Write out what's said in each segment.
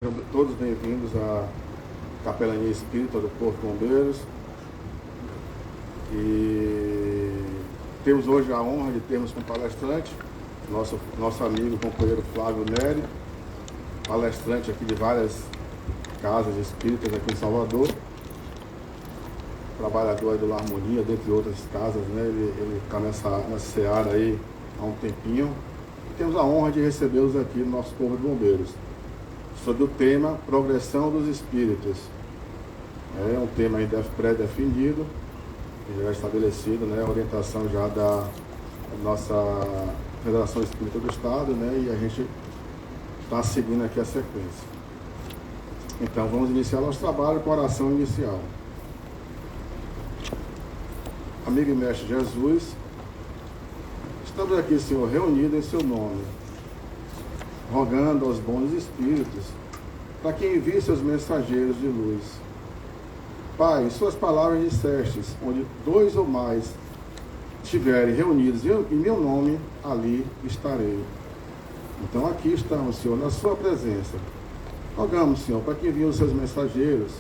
Sejam todos bem-vindos à Capelania Espírita do Corpo de Bombeiros. E temos hoje a honra de termos como palestrante nosso amigo e companheiro Flávio Neri, palestrante aqui de várias casas espíritas aqui em Salvador, trabalhador aí do Lar Harmonia, dentre outras casas, né? Ele está nessa seara aí há um tempinho. E temos a honra de recebê-los aqui no nosso Corpo de Bombeiros, sobre o tema Progressão dos Espíritos. É um tema ainda pré-definido, já estabelecido, né, a orientação já da nossa Federação Espírita do Estado, né, e a gente está seguindo aqui a sequência. Então vamos iniciar nosso trabalho com a oração inicial. Amigo e Mestre Jesus, estamos aqui, Senhor, reunidos em Seu nome, rogando aos bons espíritos para que envie seus mensageiros de luz. Pai, em suas palavras dissestes, onde dois ou mais estiverem reunidos em meu nome, ali estarei. Então aqui estamos, Senhor, na sua presença. Rogamos, Senhor, para que envie os seus mensageiros,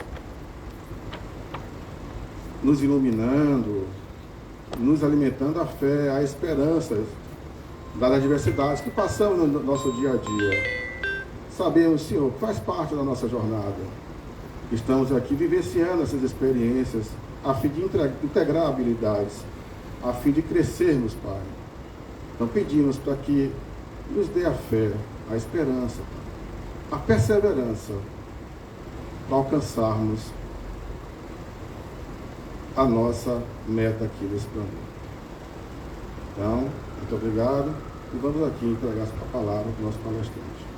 nos iluminando, nos alimentando a fé, a esperança das adversidades que passamos no nosso dia a dia. Sabemos, Senhor, que faz parte da nossa jornada. Estamos aqui vivenciando essas experiências a fim de integrar habilidades, a fim de crescermos, Pai. Então pedimos para que nos dê a fé, a esperança, a perseverança para alcançarmos a nossa meta aqui nesse planeta. Então, muito obrigado e vamos aqui entregar a palavra para o nosso palestrante.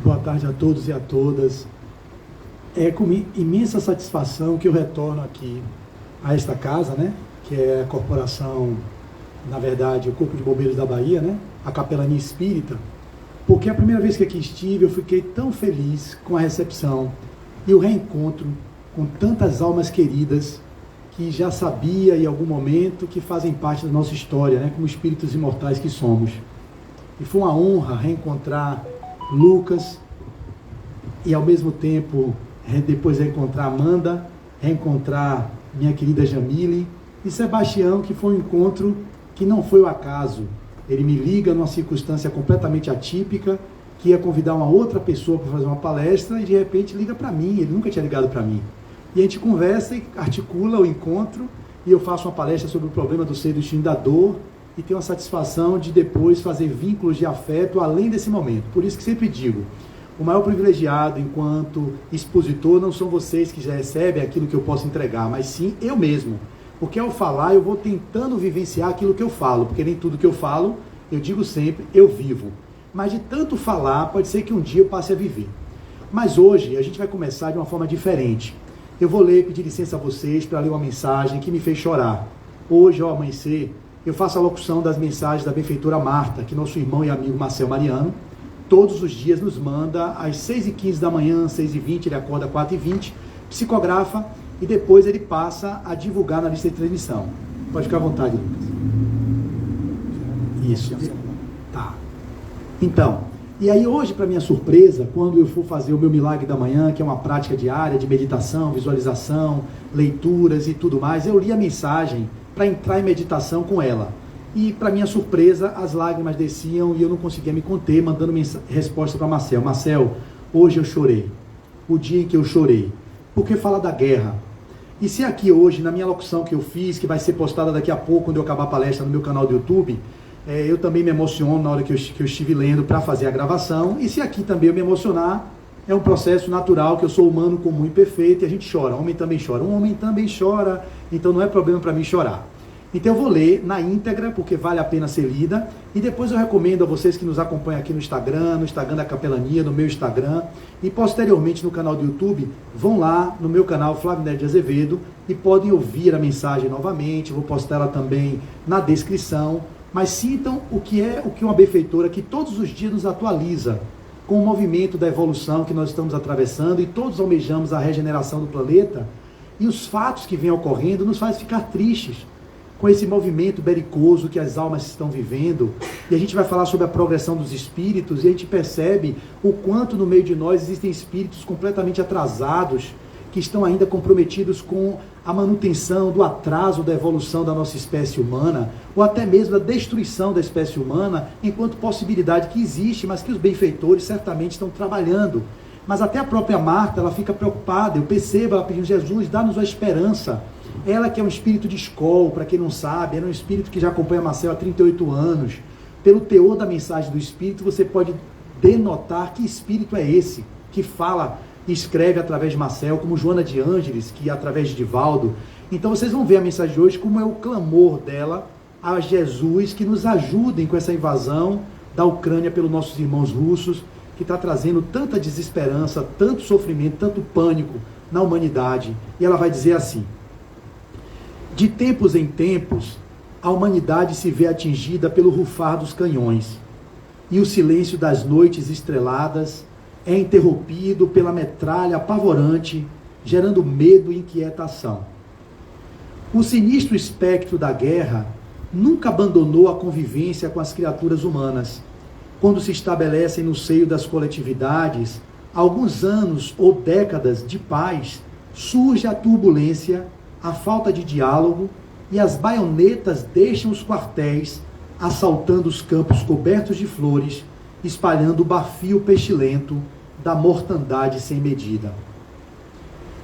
Boa tarde a todos e a todas. É com imensa satisfação que eu retorno aqui a esta casa, né? Que é a corporação, na verdade, o Corpo de Bombeiros da Bahia, né? A Capelania Espírita, porque a primeira vez que aqui estive, eu fiquei tão feliz com a recepção e o reencontro com tantas almas queridas que já sabia em algum momento que fazem parte da nossa história, né? Como espíritos imortais que somos. E foi uma honra reencontrar Lucas e ao mesmo tempo depois reencontrar Amanda, reencontrar minha querida Jamile e Sebastião, que foi um encontro que não foi o acaso. Ele me liga numa circunstância completamente atípica, que ia convidar uma outra pessoa para fazer uma palestra e de repente liga para mim, ele nunca tinha ligado para mim. E a gente conversa e articula o encontro e eu faço uma palestra sobre o problema do ser, do destino da dor e tenho a satisfação de depois fazer vínculos de afeto além desse momento. Por isso que sempre digo, o maior privilegiado enquanto expositor não são vocês que já recebem aquilo que eu posso entregar, mas sim eu mesmo. Porque ao falar eu vou tentando vivenciar aquilo que eu falo, porque nem tudo que eu falo, eu digo sempre, eu vivo. Mas de tanto falar, pode ser que um dia eu passe a viver. Mas hoje a gente vai começar de uma forma diferente. Eu vou pedir licença a vocês para ler uma mensagem que me fez chorar. Hoje, ao amanhecer, eu faço a locução das mensagens da benfeitora Marta, que nosso irmão e amigo Marcel Mariano, todos os dias nos manda às 6h15 da manhã, 6h20, ele acorda 4h20, psicografa e depois ele passa a divulgar na lista de transmissão. Pode ficar à vontade, Lucas. Isso. Tá. Então, e aí hoje, para minha surpresa, quando eu for fazer o meu milagre da manhã, que é uma prática diária de meditação, visualização, leituras e tudo mais, eu li a mensagem para entrar em meditação com ela. E, para minha surpresa, as lágrimas desciam e eu não conseguia me conter, mandando resposta para Marcel. Marcel, hoje eu chorei. O dia em que eu chorei. Por que falar da guerra? E se aqui hoje, na minha locução que eu fiz, que vai ser postada daqui a pouco, quando eu acabar a palestra no meu canal do YouTube, eu também me emociono na hora que eu estive lendo para fazer a gravação. E se aqui também eu me emocionar, é um processo natural, que eu sou humano comum e perfeito, e a gente chora. Homem também chora. Um homem também chora, então não é problema para mim chorar. Então eu vou ler na íntegra, porque vale a pena ser lida, e depois eu recomendo a vocês que nos acompanham aqui no Instagram da Capelania, no meu Instagram, e posteriormente no canal do YouTube, vão lá no meu canal Flávio Neri de Azevedo, e podem ouvir a mensagem novamente, vou postar ela também na descrição, mas sintam o que uma benfeitora que todos os dias nos atualiza com o movimento da evolução que nós estamos atravessando e todos almejamos a regeneração do planeta, e os fatos que vêm ocorrendo nos fazem ficar tristes com esse movimento belicoso que as almas estão vivendo. E a gente vai falar sobre a progressão dos espíritos, e a gente percebe o quanto no meio de nós existem espíritos completamente atrasados, que estão ainda comprometidos com a manutenção do atraso da evolução da nossa espécie humana, ou até mesmo da destruição da espécie humana, enquanto possibilidade que existe, mas que os benfeitores certamente estão trabalhando. Mas até a própria Marta, ela fica preocupada, eu percebo, ela pedindo: Jesus, dá-nos a esperança. Ela que é um espírito de escola, para quem não sabe, era um espírito que já acompanha Marcel há 38 anos. Pelo teor da mensagem do espírito, você pode denotar que espírito é esse, que fala e escreve através de Marcel, como Joana de Ângeles, que através de Divaldo. Então vocês vão ver a mensagem de hoje, como é o clamor dela a Jesus, que nos ajudem com essa invasão da Ucrânia pelos nossos irmãos russos, que está trazendo tanta desesperança, tanto sofrimento, tanto pânico na humanidade. E ela vai dizer assim: de tempos em tempos, a humanidade se vê atingida pelo rufar dos canhões, e o silêncio das noites estreladas é interrompido pela metralha apavorante, gerando medo e inquietação. O sinistro espectro da guerra nunca abandonou a convivência com as criaturas humanas. Quando se estabelecem no seio das coletividades, alguns anos ou décadas de paz, surge a turbulência, a falta de diálogo, e as baionetas deixam os quartéis, assaltando os campos cobertos de flores, espalhando o bafio pestilento da mortandade sem medida.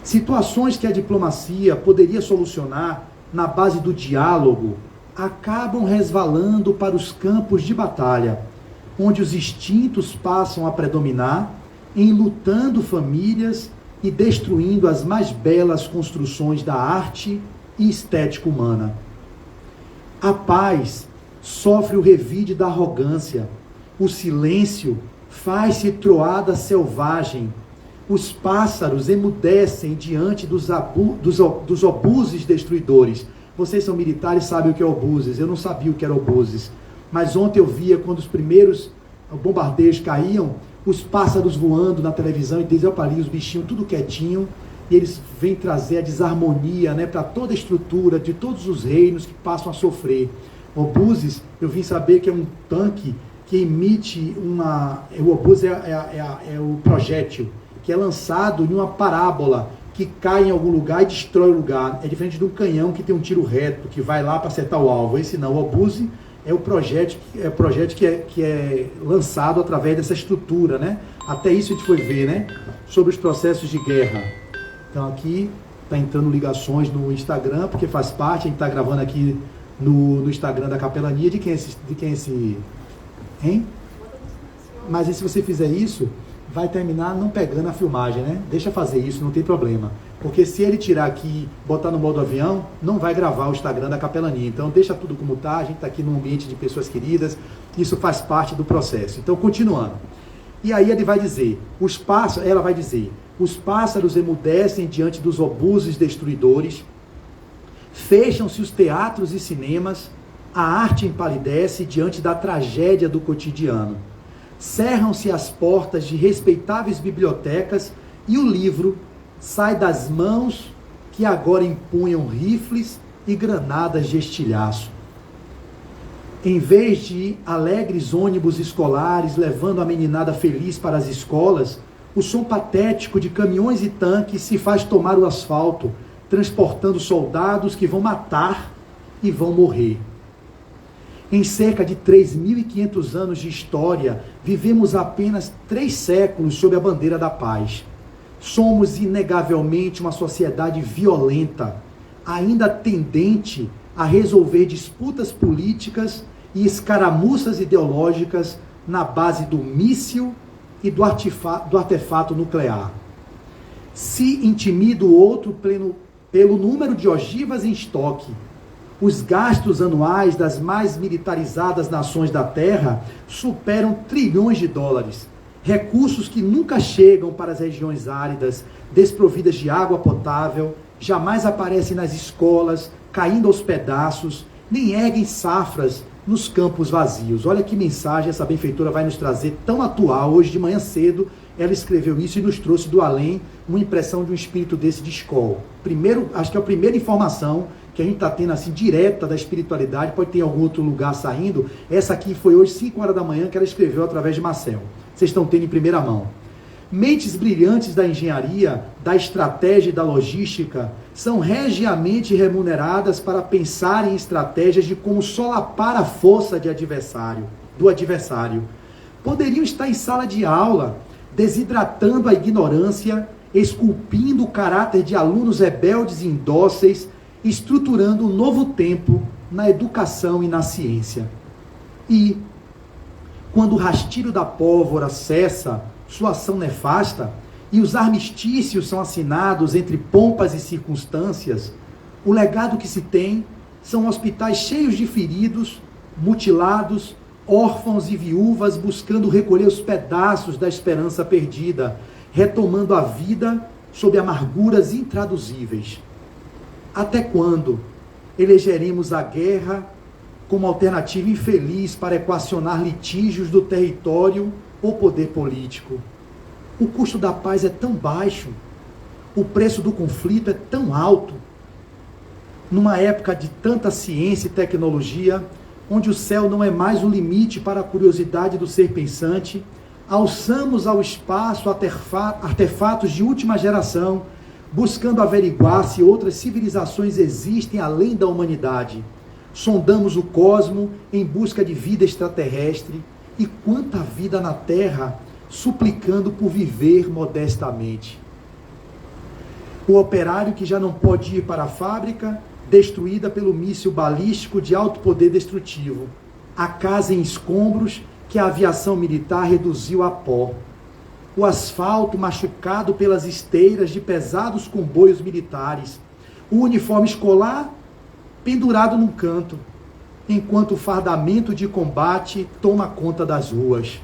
Situações que a diplomacia poderia solucionar na base do diálogo acabam resvalando para os campos de batalha, onde os instintos passam a predominar, enlutando famílias e destruindo as mais belas construções da arte e estética humana. A paz sofre o revide da arrogância, o silêncio faz-se troada selvagem, os pássaros emudecem diante dos obuses destruidores. Vocês são militares, sabem o que é obuses, eu não sabia o que era obuses, mas ontem eu via quando os primeiros bombardeios caíam, os pássaros voando na televisão, e desde ali os bichinhos tudo quietinho, e eles vêm trazer a desarmonia, né, para toda a estrutura de todos os reinos que passam a sofrer. Obuses, eu vim saber que é um tanque que emite o obus é o projétil, que é lançado em uma parábola, que cai em algum lugar e destrói o lugar. É diferente de um canhão que tem um tiro reto, que vai lá para acertar o alvo. Esse não, o obuse é o projétil que é lançado através dessa estrutura, né? Até isso a gente foi ver, né? Sobre os processos de guerra. Então aqui está entrando ligações no Instagram, porque faz parte, a gente está gravando aqui no Instagram da Capelania. De quem é esse... Hein? Mas e se você fizer isso, vai terminar não pegando a filmagem, né? Deixa fazer isso, não tem problema. Porque se ele tirar aqui e botar no modo avião, não vai gravar o Instagram da Capelania. Então deixa tudo como está, a gente está aqui num ambiente de pessoas queridas, isso faz parte do processo. Então, continuando. E aí ela vai dizer, os pássaros emudecem diante dos obuses destruidores, fecham-se os teatros e cinemas, a arte empalidece diante da tragédia do cotidiano. Cerram-se as portas de respeitáveis bibliotecas e o livro sai das mãos que agora empunham rifles e granadas de estilhaço. Em vez de alegres ônibus escolares levando a meninada feliz para as escolas, o som patético de caminhões e tanques se faz tomar o asfalto, transportando soldados que vão matar e vão morrer. Em cerca de 3.500 anos de história, vivemos apenas 3 séculos sob a bandeira da paz. Somos inegavelmente uma sociedade violenta, ainda tendente a resolver disputas políticas e escaramuças ideológicas na base do míssil e do artefato nuclear. Se intimida o outro pelo número de ogivas em estoque, os gastos anuais das mais militarizadas nações da Terra superam trilhões de dólares, recursos que nunca chegam para as regiões áridas, desprovidas de água potável, jamais aparecem nas escolas, caindo aos pedaços, nem erguem safras nos campos vazios. Olha que mensagem essa benfeitora vai nos trazer, tão atual. Hoje de manhã cedo ela escreveu isso e nos trouxe do além uma impressão de um espírito desse de escola. Primeiro, acho que é a primeira informação que a gente está tendo assim direta da espiritualidade, pode ter em algum outro lugar saindo. Essa aqui foi hoje 5 horas da manhã que ela escreveu através de Marcel. Vocês estão tendo em primeira mão. Mentes brilhantes da engenharia, da estratégia e da logística são regiamente remuneradas para pensar em estratégias de como solapar a força do adversário. Poderiam estar em sala de aula, desidratando a ignorância, esculpindo o caráter de alunos rebeldes e indóceis, estruturando um novo tempo na educação e na ciência. E, quando o rastilho da pólvora cessa sua ação nefasta e os armistícios são assinados entre pompas e circunstâncias, o legado que se tem são hospitais cheios de feridos, mutilados, órfãos e viúvas buscando recolher os pedaços da esperança perdida, retomando a vida sob amarguras intraduzíveis. Até quando elegeremos a guerra como alternativa infeliz para equacionar litígios do território ou poder político? O custo da paz é tão baixo, o preço do conflito é tão alto. Numa época de tanta ciência e tecnologia, onde o céu não é mais o limite para a curiosidade do ser pensante, alçamos ao espaço artefatos de última geração, buscando averiguar se outras civilizações existem além da humanidade. Sondamos o cosmo em busca de vida extraterrestre e quanta vida na Terra, suplicando por viver modestamente. O operário que já não pode ir para a fábrica, destruída pelo míssil balístico de alto poder destrutivo. A casa em escombros que a aviação militar reduziu a pó. O asfalto machucado pelas esteiras de pesados comboios militares. O uniforme escolar pendurado num canto, enquanto o fardamento de combate toma conta das ruas.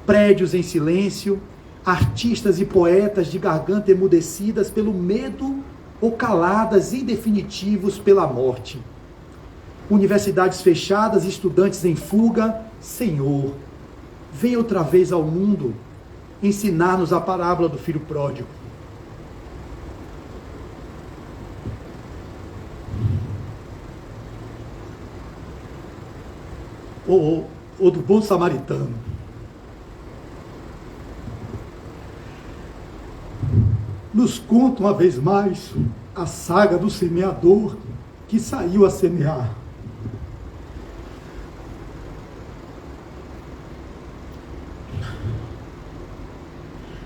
Prédios em silêncio, artistas e poetas de garganta emudecidas pelo medo ou caladas em definitivos pela morte. Universidades fechadas, estudantes em fuga. Senhor, vem outra vez ao mundo ensinar-nos a parábola do filho pródigo. Ou do bom samaritano. Nos conta uma vez mais a saga do semeador que saiu a semear.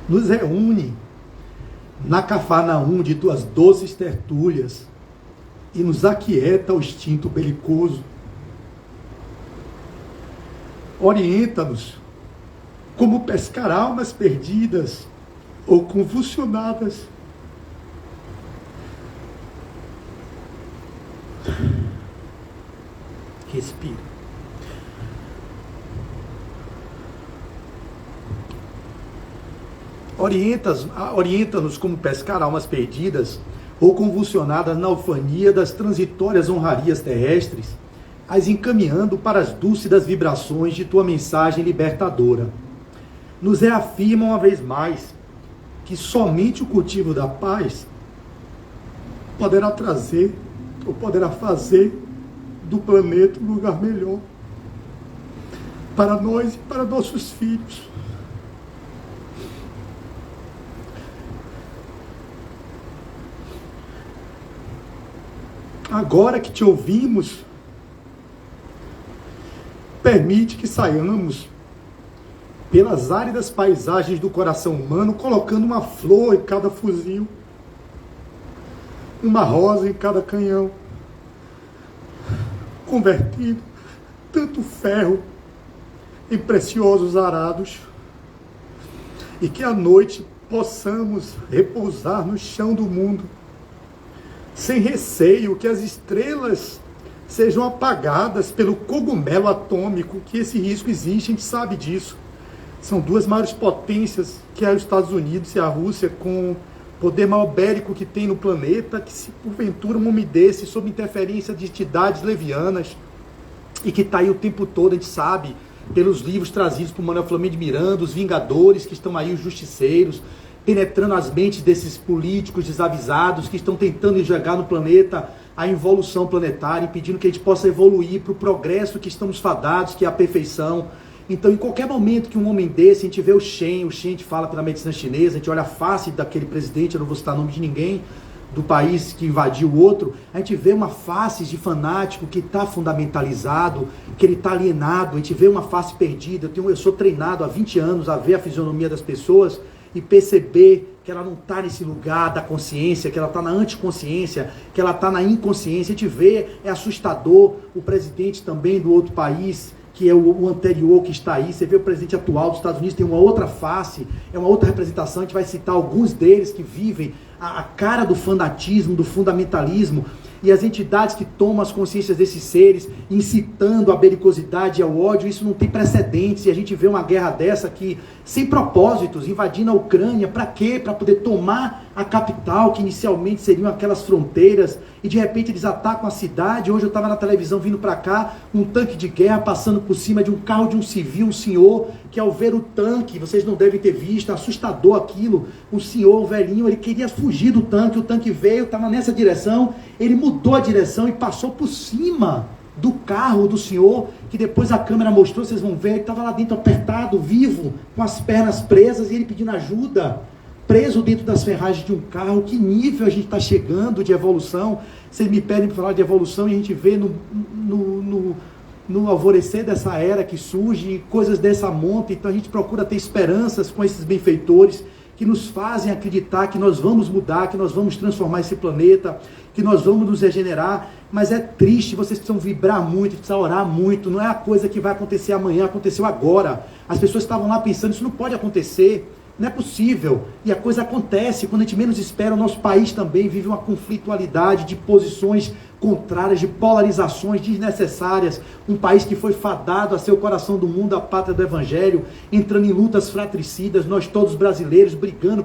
Nos reúne na Cafarnaum de tuas doces tertúlias e nos aquieta o instinto belicoso. Orienta-nos como pescar almas perdidas ou convulsionadas. Respira. Orienta-nos como pescar almas perdidas ou convulsionadas na ufania das transitórias honrarias terrestres, as encaminhando para as dúlcidas vibrações de tua mensagem libertadora. Nos reafirma uma vez mais que somente o cultivo da paz poderá trazer ou poderá fazer do planeta um lugar melhor para nós e para nossos filhos. Agora que te ouvimos, permite que saiamos pelas áridas paisagens do coração humano, colocando uma flor em cada fuzil, uma rosa em cada canhão, convertindo tanto ferro em preciosos arados, e que à noite possamos repousar no chão do mundo, sem receio que as estrelas sejam apagadas pelo cogumelo atômico, que esse risco existe, a gente sabe disso. São duas maiores potências, que é os Estados Unidos e a Rússia, com o poder maior bélico que tem no planeta, que se porventura uma umidece sob interferência de entidades levianas, e que está aí o tempo todo, a gente sabe, pelos livros trazidos por Manuel Flamengo de Miranda, os Vingadores, que estão aí, os Justiceiros, penetrando as mentes desses políticos desavisados que estão tentando enxergar no planeta a involução planetária, impedindo que a gente possa evoluir para o progresso que estamos fadados, que é a perfeição. Então, em qualquer momento que um homem desse, a gente vê o Shen, a gente fala pela medicina chinesa, a gente olha a face daquele presidente, eu não vou citar o nome de ninguém, do país que invadiu o outro, a gente vê uma face de fanático que está fundamentalizado, que ele está alienado, a gente vê uma face perdida. Eu sou treinado há 20 anos a ver a fisionomia das pessoas e perceber que ela não está nesse lugar da consciência, que ela está na anticonsciência, que ela está na inconsciência. A gente vê, é assustador, o presidente também do outro país, que é o anterior que está aí. Você vê o presidente atual dos Estados Unidos, tem uma outra face, é uma outra representação. A gente vai citar alguns deles que vivem a cara do fanatismo, do fundamentalismo, e as entidades que tomam as consciências desses seres, incitando a belicosidade e ao ódio. Isso não tem precedentes, e a gente vê uma guerra dessa aqui, sem propósitos, invadindo a Ucrânia. Para quê? Para poder tomar a capital, que inicialmente seriam aquelas fronteiras, e de repente eles atacam a cidade. Hoje eu estava na televisão vindo para cá, um tanque de guerra passando por cima de um carro de um civil, um senhor, que ao ver o tanque, vocês não devem ter visto, assustador aquilo, o senhor, o velhinho, ele queria fugir do tanque, o tanque veio, estava nessa direção, ele mudou a direção e passou por cima do carro do senhor, que depois a câmera mostrou, vocês vão ver, ele estava lá dentro apertado, vivo, com as pernas presas, e ele pedindo ajuda, preso dentro das ferragens de um carro. Que nível a gente está chegando de evolução? Vocês me pedem para falar de evolução, e a gente vê no alvorecer dessa era que surge coisas dessa monta. Então a gente procura ter esperanças com esses benfeitores, que nos fazem acreditar que nós vamos mudar, que nós vamos transformar esse planeta, que nós vamos nos regenerar. Mas é triste, vocês precisam vibrar muito, precisam orar muito. Não é a coisa que vai acontecer amanhã, aconteceu agora. As pessoas estavam lá pensando, isso não pode acontecer, não é possível. E a coisa acontece quando a gente menos espera. O nosso país também vive uma conflitualidade de posições contrárias, de polarizações desnecessárias. Um país que foi fadado a ser o coração do mundo, a pátria do evangelho, entrando em lutas fratricidas, nós todos brasileiros brigando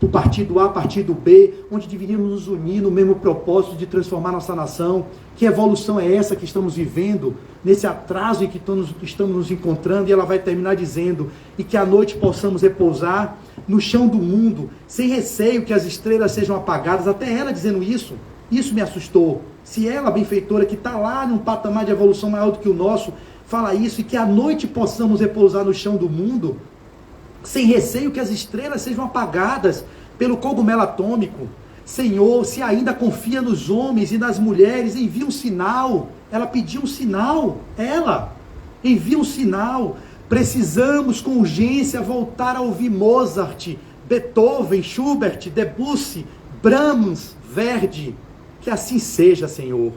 por partido A, partido B, onde deveríamos nos unir no mesmo propósito de transformar nossa nação. Que evolução é essa que estamos vivendo, nesse atraso em que estamos nos encontrando? E ela vai terminar dizendo: e que à noite possamos repousar no chão do mundo, sem receio que as estrelas sejam apagadas. Até ela dizendo isso me assustou. Se ela, a benfeitora, que está lá num patamar de evolução maior do que o nosso, fala isso, e que à noite possamos repousar no chão do mundo, sem receio que as estrelas sejam apagadas pelo cogumelo atômico. Senhor, se ainda confia nos homens e nas mulheres, envia um sinal. Ela pediu um sinal, envia um sinal. Precisamos com urgência voltar a ouvir Mozart, Beethoven, Schubert, Debussy, Brahms, Verdi. Que assim seja, Senhor.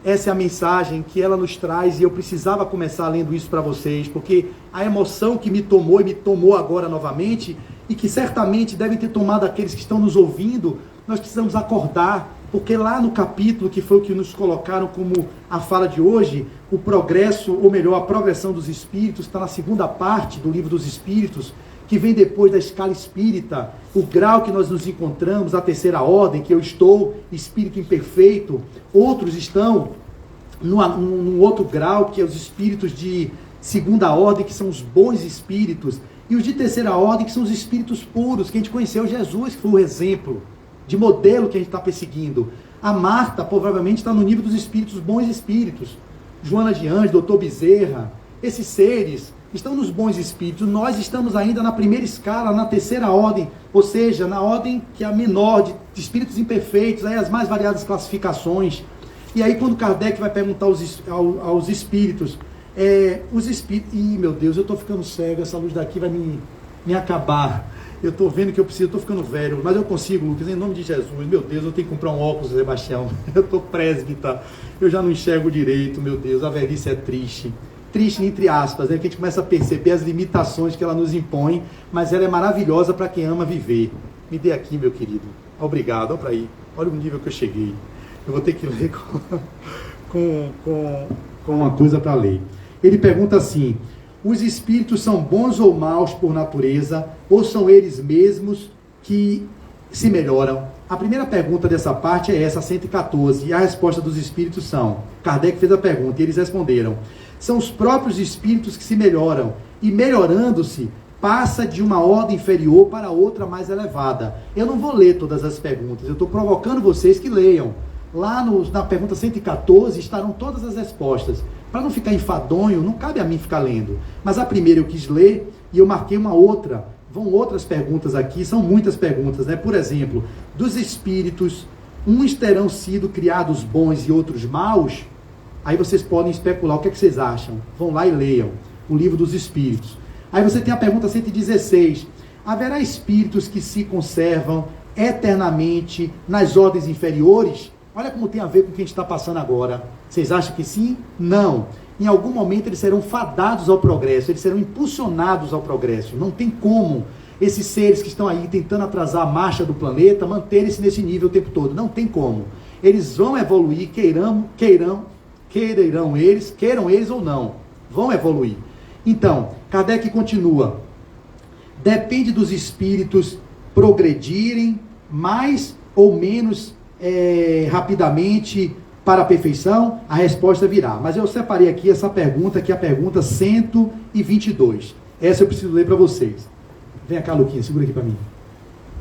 Essa é a mensagem que ela nos traz, e eu precisava começar lendo isso para vocês, porque a emoção que me tomou e me tomou agora novamente, e que certamente devem ter tomado aqueles que estão nos ouvindo, nós precisamos acordar, porque lá no capítulo, que foi o que nos colocaram como a fala de hoje, o progresso, ou melhor, a progressão dos espíritos, está na segunda parte do livro dos espíritos, que vem depois da escala espírita, o grau que nós nos encontramos, a terceira ordem, que eu estou, espírito imperfeito. Outros estão num outro grau, que é os espíritos de segunda ordem, que são os bons espíritos, e os de terceira ordem, que são os espíritos puros, que a gente conheceu Jesus, que foi o exemplo de modelo que a gente está perseguindo. A Marta provavelmente está no nível dos espíritos bons espíritos. Joana de Anjos, Doutor Bezerra, esses seres estão nos bons espíritos. Nós estamos ainda na primeira escala, na terceira ordem, ou seja, na ordem que é a menor, de espíritos imperfeitos, aí as mais variadas classificações. E aí quando Kardec vai perguntar aos espíritos, os espíritos... Ih, meu Deus, eu estou ficando cego, essa luz daqui vai me acabar. Eu estou vendo que eu preciso, eu estou ficando velho, mas eu consigo, Lucas, em nome de Jesus. Meu Deus, eu tenho que comprar um óculos, Sebastião. Eu estou presbítero, eu já não enxergo direito, meu Deus, a velhice é triste. Triste entre aspas, que a gente começa a perceber as limitações que ela nos impõe, mas ela é maravilhosa para quem ama viver. Me dê aqui, meu querido. Obrigado, olha para aí. Olha o nível que eu cheguei. Eu vou ter que ler com uma coisa para ler. Ele pergunta assim: os espíritos são bons ou maus por natureza, ou são eles mesmos que se melhoram? A primeira pergunta dessa parte é essa, 114, e a resposta dos espíritos são, Kardec fez a pergunta e eles responderam, são os próprios espíritos que se melhoram, e melhorando-se, passa de uma ordem inferior para outra mais elevada. Eu não vou ler todas as perguntas, eu estou provocando vocês que leiam. Lá na pergunta 114 estarão todas as respostas. Para não ficar enfadonho, não cabe a mim ficar lendo. Mas a primeira eu quis ler e eu marquei uma outra. Vão outras perguntas aqui, são muitas perguntas, né? Por exemplo, dos espíritos, uns terão sido criados bons e outros maus? Aí vocês podem especular, o que é que vocês acham? Vão lá e leiam o livro dos espíritos. Aí você tem a pergunta 116. Haverá espíritos que se conservam eternamente nas ordens inferiores? Olha como tem a ver com o que a gente está passando agora. Vocês acham que sim? Não. Em algum momento eles serão fadados ao progresso, eles serão impulsionados ao progresso. Não tem como esses seres que estão aí tentando atrasar a marcha do planeta manterem-se nesse nível o tempo todo. Não tem como. Eles vão evoluir, queiram eles ou não. Vão evoluir. Então, Kardec continua. Depende dos espíritos progredirem mais ou menos rapidamente para a perfeição, a resposta virá. Mas eu separei aqui essa pergunta, que é a pergunta 122. Essa eu preciso ler para vocês. Vem cá, Luquinha, segura aqui para mim.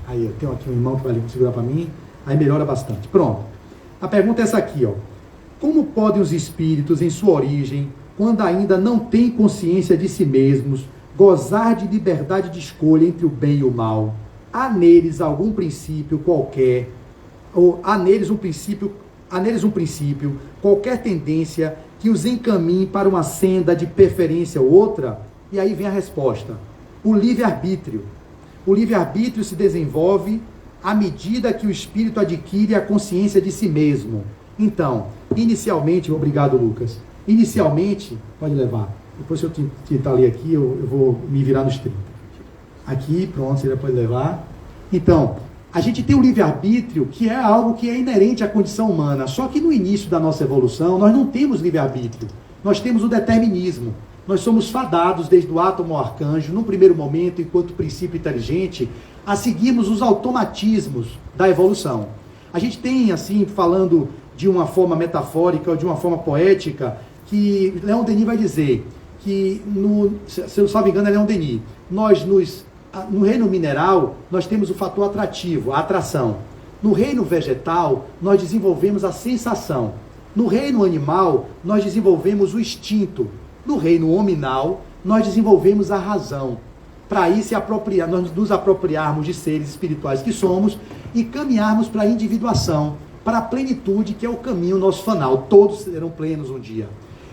Aí, eu tenho aqui um irmão que vai segurar para mim, aí melhora bastante. Pronto. A pergunta é essa aqui, ó. Como podem os espíritos, em sua origem, quando ainda não têm consciência de si mesmos, gozar de liberdade de escolha entre o bem e o mal? Há neles algum princípio qualquer, ou há neles um princípio, qualquer tendência que os encaminhe para uma senda de preferência ou outra? E aí vem a resposta. O livre-arbítrio. O livre-arbítrio se desenvolve à medida que o espírito adquire a consciência de si mesmo. Então, inicialmente, obrigado, Lucas. Inicialmente, pode levar. Depois, se eu tentar ler aqui, eu vou me virar nos 30. Aqui, pronto, você já pode levar. Então, a gente tem o livre-arbítrio, que é algo que é inerente à condição humana. Só que no início da nossa evolução, nós não temos livre-arbítrio. Nós temos o determinismo. Nós somos fadados, desde o átomo ao arcanjo, num primeiro momento, enquanto princípio inteligente, a seguirmos os automatismos da evolução. A gente tem, assim, falando de uma forma metafórica ou de uma forma poética, que Leon Denis vai dizer que, se eu não me engano, é Leon Denis, no reino mineral, nós temos o fator atrativo, a atração. No reino vegetal, nós desenvolvemos a sensação. No reino animal, nós desenvolvemos o instinto. No reino hominal, nós desenvolvemos a razão. Para aí nós nos apropriarmos de seres espirituais que somos e caminharmos para a individuação, para a plenitude, que é o caminho nosso final. Todos serão plenos um dia.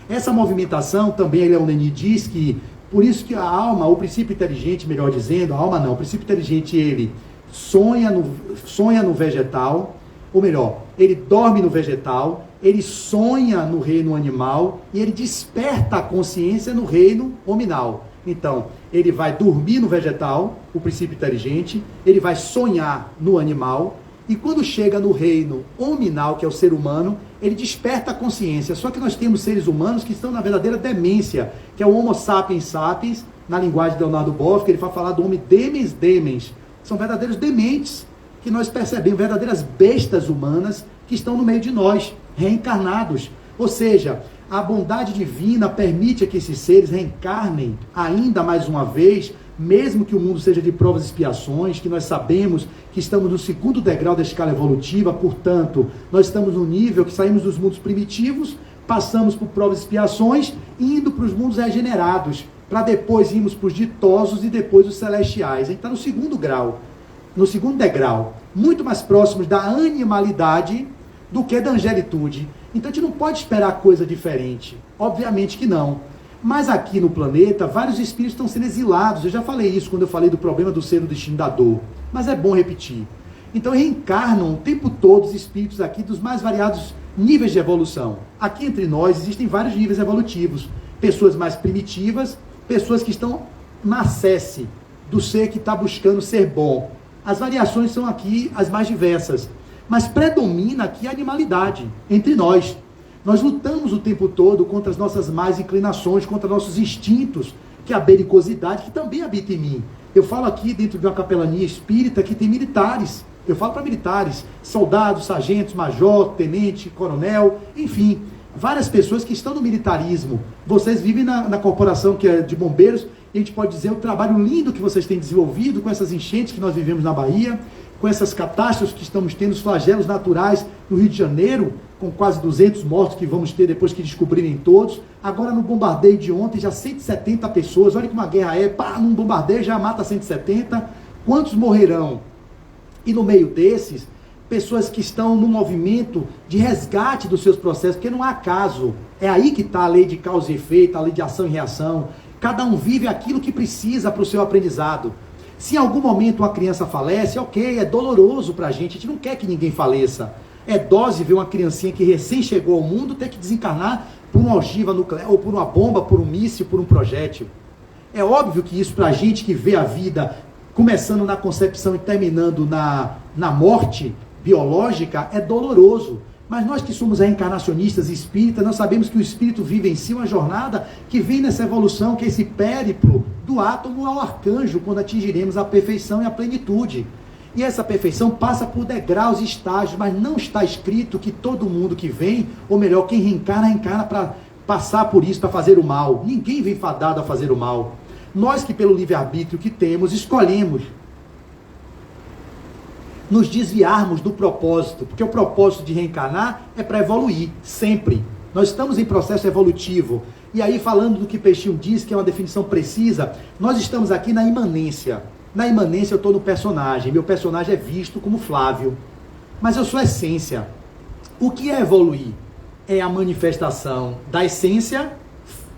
Essa movimentação, também Leon Denis diz que, por isso que a alma, o princípio inteligente, melhor dizendo, a alma não, o princípio inteligente, ele sonha no vegetal, ou melhor, ele dorme no vegetal, ele sonha no reino animal e ele desperta a consciência no reino hominal. Então, ele vai dormir no vegetal, o princípio inteligente, ele vai sonhar no animal, e quando chega no reino hominal, que é o ser humano, ele desperta a consciência. Só que nós temos seres humanos que estão na verdadeira demência, que é o Homo sapiens sapiens, na linguagem de Leonardo Boff, que ele vai falar do homem demens demens. São verdadeiros dementes, que nós percebemos, verdadeiras bestas humanas que estão no meio de nós, reencarnados. Ou seja, a bondade divina permite que esses seres reencarnem ainda mais uma vez, mesmo que o mundo seja de provas e expiações, que nós sabemos que estamos no segundo degrau da escala evolutiva, portanto, nós estamos no nível que saímos dos mundos primitivos, passamos por provas e expiações, indo para os mundos regenerados, para depois irmos para os ditosos e depois os celestiais. A gente está no segundo grau, no segundo degrau, muito mais próximos da animalidade do que da angelitude. Então a gente não pode esperar coisa diferente, obviamente que não. Mas aqui no planeta, vários espíritos estão sendo exilados. Eu já falei isso quando eu falei do problema do ser do destino da dor. Mas é bom repetir. Então reencarnam o tempo todo os espíritos aqui dos mais variados níveis de evolução. Aqui entre nós existem vários níveis evolutivos. Pessoas mais primitivas, pessoas que estão na sesse do ser que está buscando ser bom. As variações são aqui as mais diversas. Mas predomina aqui a animalidade entre nós. Nós lutamos o tempo todo contra as nossas más inclinações, contra nossos instintos, que é a belicosidade, que também habita em mim. Eu falo aqui dentro de uma capelania espírita que tem militares. Eu falo para militares, soldados, sargentos, major, tenente, coronel, enfim, várias pessoas que estão no militarismo. Vocês vivem na corporação que é de bombeiros, e a gente pode dizer o trabalho lindo que vocês têm desenvolvido com essas enchentes que nós vivemos na Bahia, com essas catástrofes que estamos tendo, os flagelos naturais no Rio de Janeiro, com quase 200 mortos que vamos ter depois que descobrirem todos. Agora no bombardeio de ontem, já 170 pessoas. Olha que uma guerra é, pá, num bombardeio já mata 170. Quantos morrerão? E no meio desses, pessoas que estão no movimento de resgate dos seus processos, porque não há acaso. É aí que está a lei de causa e efeito, a lei de ação e reação. Cada um vive aquilo que precisa para o seu aprendizado. Se em algum momento uma criança falece, ok, é doloroso para a gente não quer que ninguém faleça. É dose ver uma criancinha que recém chegou ao mundo ter que desencarnar por uma ogiva nuclear, ou por uma bomba, por um míssil, por um projétil. É óbvio que isso, para a gente que vê a vida começando na concepção e terminando na morte biológica, é doloroso. Mas nós que somos reencarnacionistas espíritas, nós sabemos que o espírito vive em si uma jornada que vem nessa evolução, que é esse périplo do átomo ao arcanjo, quando atingiremos a perfeição e a plenitude. E essa perfeição passa por degraus e estágios, mas não está escrito que todo mundo que vem, ou melhor, quem reencarna para passar por isso, para fazer o mal. Ninguém vem fadado a fazer o mal. Nós que pelo livre-arbítrio que temos, escolhemos nos desviarmos do propósito, porque o propósito de reencarnar é para evoluir, sempre. Nós estamos em processo evolutivo. E aí, falando do que Peixinho diz, que é uma definição precisa, nós estamos aqui na imanência. Na imanência eu estou no personagem, meu personagem é visto como Flávio, mas eu sou a essência. O que é evoluir? É a manifestação da essência,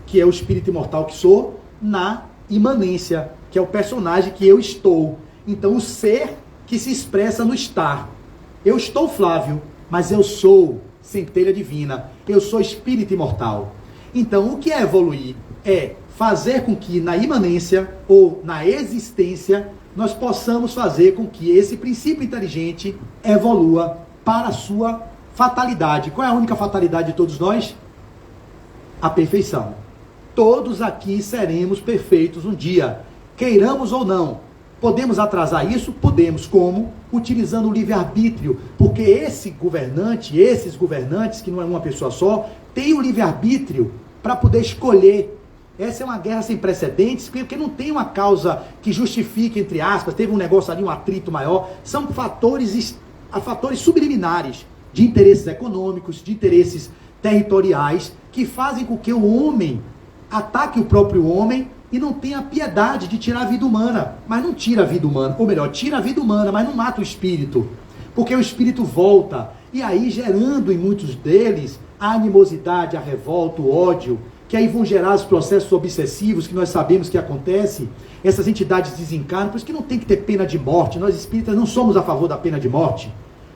que é o espírito imortal que sou, na imanência, que é o personagem que eu estou. Então o ser que se expressa no estar. Eu estou Flávio, mas eu sou centelha divina, eu sou espírito imortal. Então o que é evoluir? É fazer com que na imanência ou na existência nós possamos fazer com que esse princípio inteligente evolua para a sua fatalidade. Qual é a única fatalidade de todos nós? A perfeição. Todos aqui seremos perfeitos um dia, queiramos ou não. Podemos atrasar isso? Podemos. Como? Utilizando o livre-arbítrio, porque esse governante, esses governantes, que não é uma pessoa só, tem o livre-arbítrio para poder escolher. Essa é uma guerra sem precedentes, porque não tem uma causa que justifique, entre aspas, teve um negócio ali, um atrito maior. São fatores subliminares de interesses econômicos, de interesses territoriais, que fazem com que o homem ataque o próprio homem e não tenha piedade de tirar a vida humana. Mas não tira a vida humana, ou melhor, tira a vida humana, mas não mata o espírito. Porque o espírito volta, e aí gerando em muitos deles a animosidade, a revolta, o ódio, que aí vão gerar os processos obsessivos que nós sabemos que acontece, essas entidades desencarnam, por isso que não tem que ter pena de morte. Nós espíritas não somos a favor da pena de morte,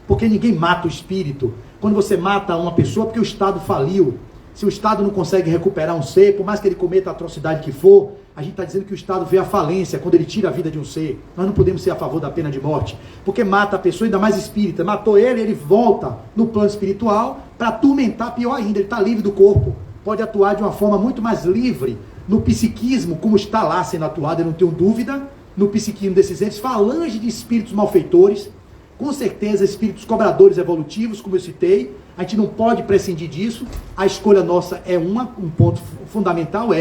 porque ninguém mata o espírito. Quando você mata uma pessoa, porque o Estado faliu. Se o Estado não consegue recuperar um ser, por mais que ele cometa a atrocidade que for, a gente está dizendo que o Estado vê a falência quando ele tira a vida de um ser. Nós não podemos ser a favor da pena de morte, porque mata a pessoa, ainda mais espírita. Matou ele volta no plano espiritual para atormentar, pior ainda, ele está livre do corpo. Pode atuar de uma forma muito mais livre no psiquismo, como está lá sendo atuado, eu não tenho dúvida, no psiquismo desses entes, falange de espíritos malfeitores, com certeza espíritos cobradores evolutivos, como eu citei. A gente não pode prescindir disso. A escolha nossa é um ponto fundamental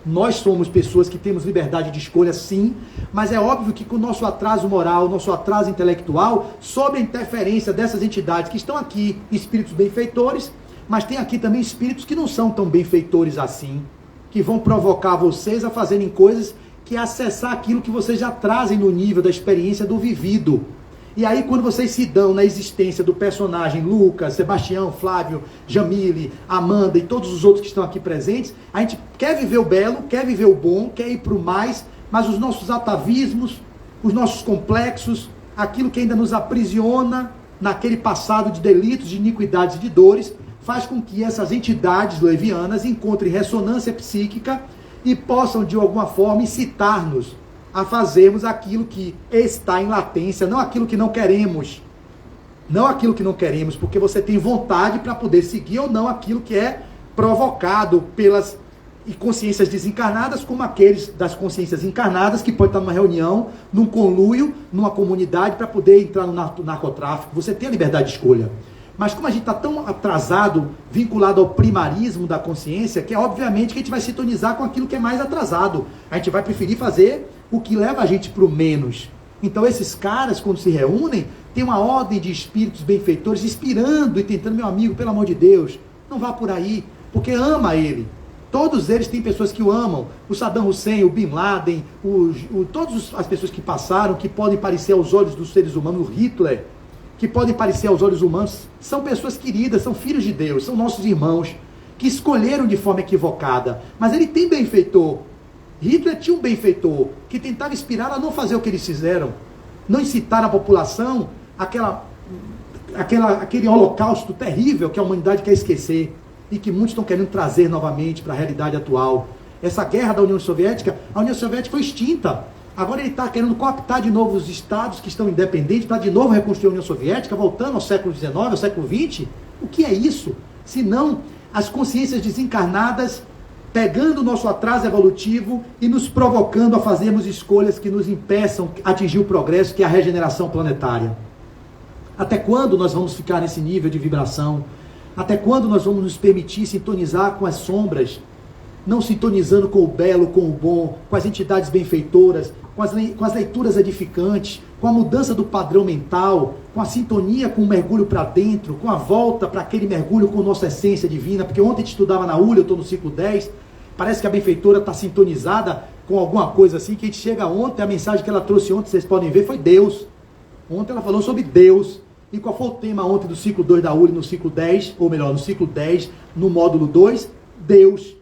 nós somos pessoas que temos liberdade de escolha, sim, mas é óbvio que com o nosso atraso moral, nosso atraso intelectual, sob a interferência dessas entidades que estão aqui, espíritos benfeitores, mas tem aqui também espíritos que não são tão benfeitores assim, que vão provocar vocês a fazerem coisas que é acessar aquilo que vocês já trazem no nível da experiência do vivido. E aí, quando vocês se dão na existência do personagem Lucas, Sebastião, Flávio, Jamile, Amanda e todos os outros que estão aqui presentes, a gente quer viver o belo, quer viver o bom, quer ir para o mais, mas os nossos atavismos, os nossos complexos, aquilo que ainda nos aprisiona naquele passado de delitos, de iniquidades e de dores, faz com que essas entidades levianas encontrem ressonância psíquica e possam, de alguma forma, incitar-nos a fazermos aquilo que está em latência, não aquilo que não queremos. Não aquilo que não queremos, porque você tem vontade para poder seguir ou não aquilo que é provocado pelas e consciências desencarnadas, como aqueles das consciências encarnadas que pode estar numa reunião, num conluio, numa comunidade para poder entrar no narcotráfico. Você tem a liberdade de escolha. Mas como a gente está tão atrasado, vinculado ao primarismo da consciência, que é obviamente que a gente vai sintonizar com aquilo que é mais atrasado. A gente vai preferir fazer o que leva a gente para o menos. Então esses caras, quando se reúnem, tem uma ordem de espíritos benfeitores inspirando e tentando, meu amigo, pelo amor de Deus, não vá por aí, porque ama ele. Todos eles têm pessoas que o amam. O Saddam Hussein, o Bin Laden, todas as pessoas que passaram, que podem parecer aos olhos dos seres humanos, o Hitler, que podem parecer aos olhos humanos, são pessoas queridas, são filhos de Deus, são nossos irmãos, que escolheram de forma equivocada. Mas ele tem benfeitor. Hitler tinha um benfeitor, que tentava inspirar a não fazer o que eles fizeram. Não incitar a população aquele holocausto terrível que a humanidade quer esquecer. E que muitos estão querendo trazer novamente para a realidade atual. Essa guerra da União Soviética, a União Soviética foi extinta. Agora ele está querendo cooptar de novo os estados que estão independentes para de novo reconstruir a União Soviética, voltando ao século XIX, ao século XX. O que é isso? Se não as consciências desencarnadas pegando o nosso atraso evolutivo e nos provocando a fazermos escolhas que nos impeçam atingir o progresso, que é a regeneração planetária. Até quando nós vamos ficar nesse nível de vibração? Até quando nós vamos nos permitir sintonizar com as sombras, não sintonizando com o belo, com o bom, com as entidades benfeitoras, com as leituras edificantes, com a mudança do padrão mental, com a sintonia com o mergulho para dentro, com a volta para aquele mergulho com nossa essência divina? Porque ontem a gente estudava na ULA, eu estou no ciclo 10, parece que a benfeitora está sintonizada com alguma coisa assim, que a gente chega ontem, a mensagem que ela trouxe ontem, vocês podem ver, foi Deus. Ontem ela falou sobre Deus. E qual foi o tema ontem do ciclo 2 da ULI, no ciclo 10, ou melhor, no ciclo 10, no módulo 2? Deus.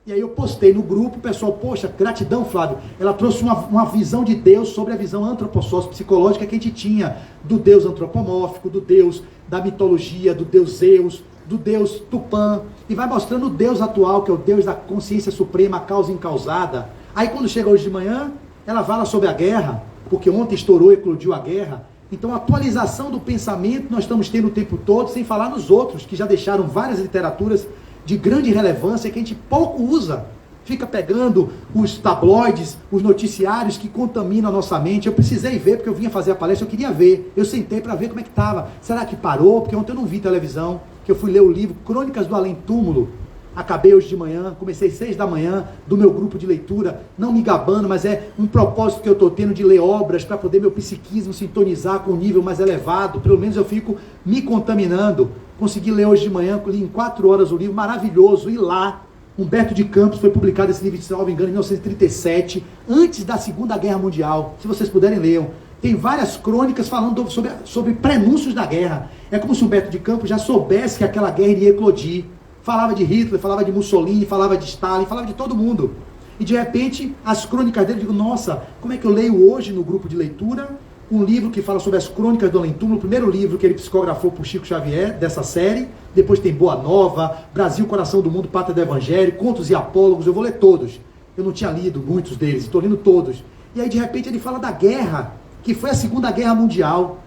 E aí eu postei no grupo, o pessoal, poxa, gratidão, Flávio. Ela trouxe uma visão de Deus sobre a visão antropossócio-psicológica que a gente tinha, do Deus antropomórfico, do Deus da mitologia, do Deus Zeus, do Deus Tupã, e vai mostrando o Deus atual, que é o Deus da consciência suprema, a causa incausada. Aí quando chega hoje de manhã, ela fala sobre a guerra, porque ontem estourou e eclodiu a guerra. Então a atualização do pensamento nós estamos tendo o tempo todo, sem falar nos outros, que já deixaram várias literaturas de grande relevância, que a gente pouco usa. Fica pegando os tabloides, os noticiários que contaminam a nossa mente. Eu precisei ver, porque eu vinha fazer a palestra, eu queria ver. Eu sentei para ver como é que estava. Será que parou? Porque ontem eu não vi televisão, que eu fui ler o livro Crônicas do Além Túmulo. Acabei hoje de manhã, comecei 6 da manhã, do meu grupo de leitura, não me gabando, mas é um propósito que eu estou tendo de ler obras para poder meu psiquismo sintonizar com um nível mais elevado. Pelo menos eu fico me contaminando. Consegui ler hoje de manhã, li em 4 horas o livro, maravilhoso. E lá, Humberto de Campos, foi publicado esse livro, se não me engano, em 1937, antes da Segunda Guerra Mundial. Se vocês puderem, leiam. Tem várias crônicas falando sobre prenúncios da guerra. É como se Humberto de Campos já soubesse que aquela guerra iria eclodir. Falava de Hitler, falava de Mussolini, falava de Stalin, falava de todo mundo. E de repente, as crônicas dele, eu digo, nossa, como é que eu leio hoje no grupo de leitura um livro que fala sobre as crônicas do Além Túmulo, o primeiro livro que ele psicografou por Chico Xavier, dessa série. Depois tem Boa Nova, Brasil, Coração do Mundo, Pátria do Evangelho, Contos e Apólogos, eu vou ler todos. Eu não tinha lido muitos deles, estou lendo todos. E aí de repente ele fala da guerra, que foi a Segunda Guerra Mundial.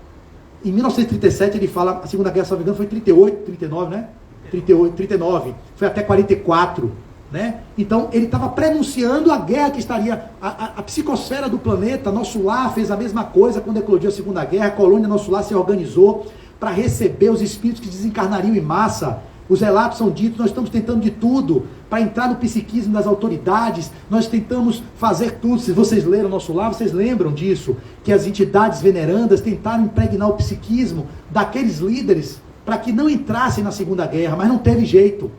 Em 1937 ele fala, a Segunda Guerra, se não me engano, foi 38, 39, né? 38, 39, foi até 44, né? Então ele estava prenunciando a guerra que estaria, a psicosfera do planeta, nosso lar fez a mesma coisa quando eclodiu a Segunda Guerra, a colônia nosso lar se organizou para receber os espíritos que desencarnariam em massa. Os relatos são ditos, nós estamos tentando de tudo para entrar no psiquismo das autoridades, nós tentamos fazer tudo. Se vocês leram Nosso Lar, vocês lembram disso, que as entidades venerandas tentaram impregnar o psiquismo daqueles líderes para que não entrassem na Segunda Guerra, mas não teve jeito.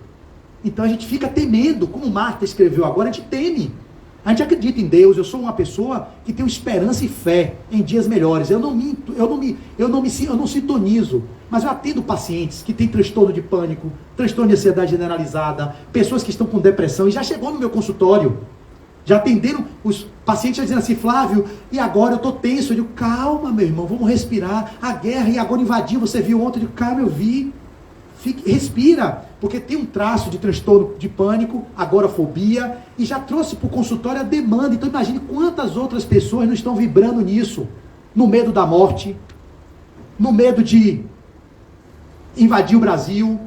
Então a gente fica temendo, como Marta escreveu agora, a gente teme. A gente acredita em Deus, eu sou uma pessoa que tem esperança e fé em dias melhores. Eu não minto, eu não sintonizo, mas eu atendo pacientes que têm transtorno de pânico, transtorno de ansiedade generalizada, pessoas que estão com depressão, e já chegou no meu consultório. Já atenderam os pacientes dizendo assim, Flávio, e agora eu estou tenso. Eu digo, calma, meu irmão, vamos respirar. A guerra e agora invadiu, você viu ontem? Eu digo, calma, eu vi. Respira, porque tem um traço de transtorno de pânico, agorafobia, e já trouxe para o consultório a demanda. Então imagine quantas outras pessoas não estão vibrando nisso. No medo da morte, no medo de invadir o Brasil.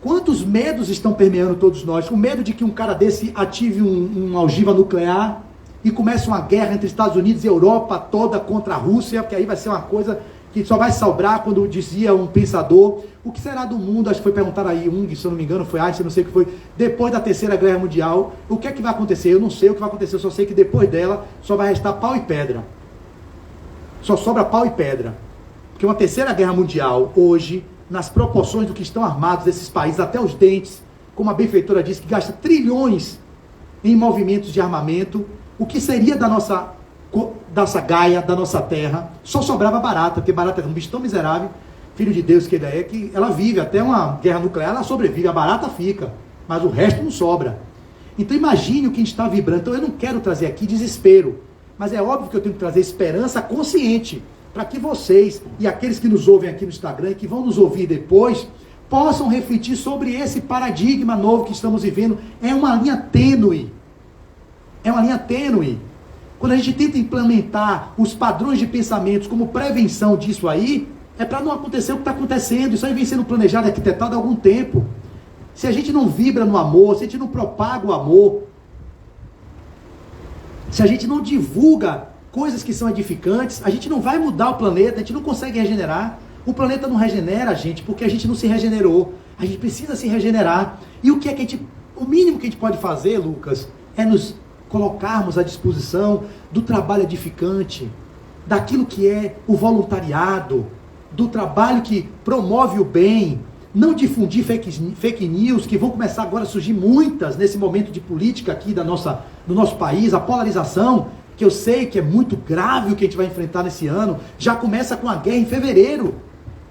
Quantos medos estão permeando todos nós? O medo de que um cara desse ative uma ogiva nuclear e comece uma guerra entre Estados Unidos e Europa toda contra a Rússia, porque aí vai ser uma coisa que só vai sobrar, quando dizia um pensador, o que será do mundo, acho que foi perguntar aí, se eu não me engano, foi Einstein, não sei o que foi, depois da Terceira Guerra Mundial, o que é que vai acontecer? Eu não sei o que vai acontecer, eu só sei que depois dela só vai restar pau e pedra. Só sobra pau e pedra. Porque uma Terceira Guerra Mundial, hoje, nas proporções do que estão armados esses países, até os dentes, como a benfeitora disse, que gasta trilhões em movimentos de armamento, o que seria da nossa Gaia, da nossa terra, só sobrava barata, porque barata é um bicho tão miserável, filho de Deus que ele é, que ela vive, até uma guerra nuclear, ela sobrevive, a barata fica, mas o resto não sobra. Então imagine o que a gente está vibrando. Então eu não quero trazer aqui desespero, mas é óbvio que eu tenho que trazer esperança consciente, para que vocês e aqueles que nos ouvem aqui no Instagram e que vão nos ouvir depois, possam refletir sobre esse paradigma novo que estamos vivendo. É uma linha tênue. É uma linha tênue. Quando a gente tenta implementar os padrões de pensamentos como prevenção disso aí, é para não acontecer o que está acontecendo. Isso aí vem sendo planejado e arquitetado há algum tempo. Se a gente não vibra no amor, se a gente não propaga o amor, se a gente não divulga coisas que são edificantes, a gente não vai mudar o planeta, a gente não consegue regenerar. O planeta não regenera a gente porque a gente não se regenerou. A gente precisa se regenerar. E o que é que a gente, o mínimo que a gente pode fazer, Lucas, é nos colocarmos à disposição do trabalho edificante, daquilo que é o voluntariado, do trabalho que promove o bem, não difundir fake news, que vão começar agora a surgir muitas nesse momento de política aqui do nosso país, a polarização, que eu sei que é muito grave o que a gente vai enfrentar nesse ano. Já começa com a guerra em fevereiro,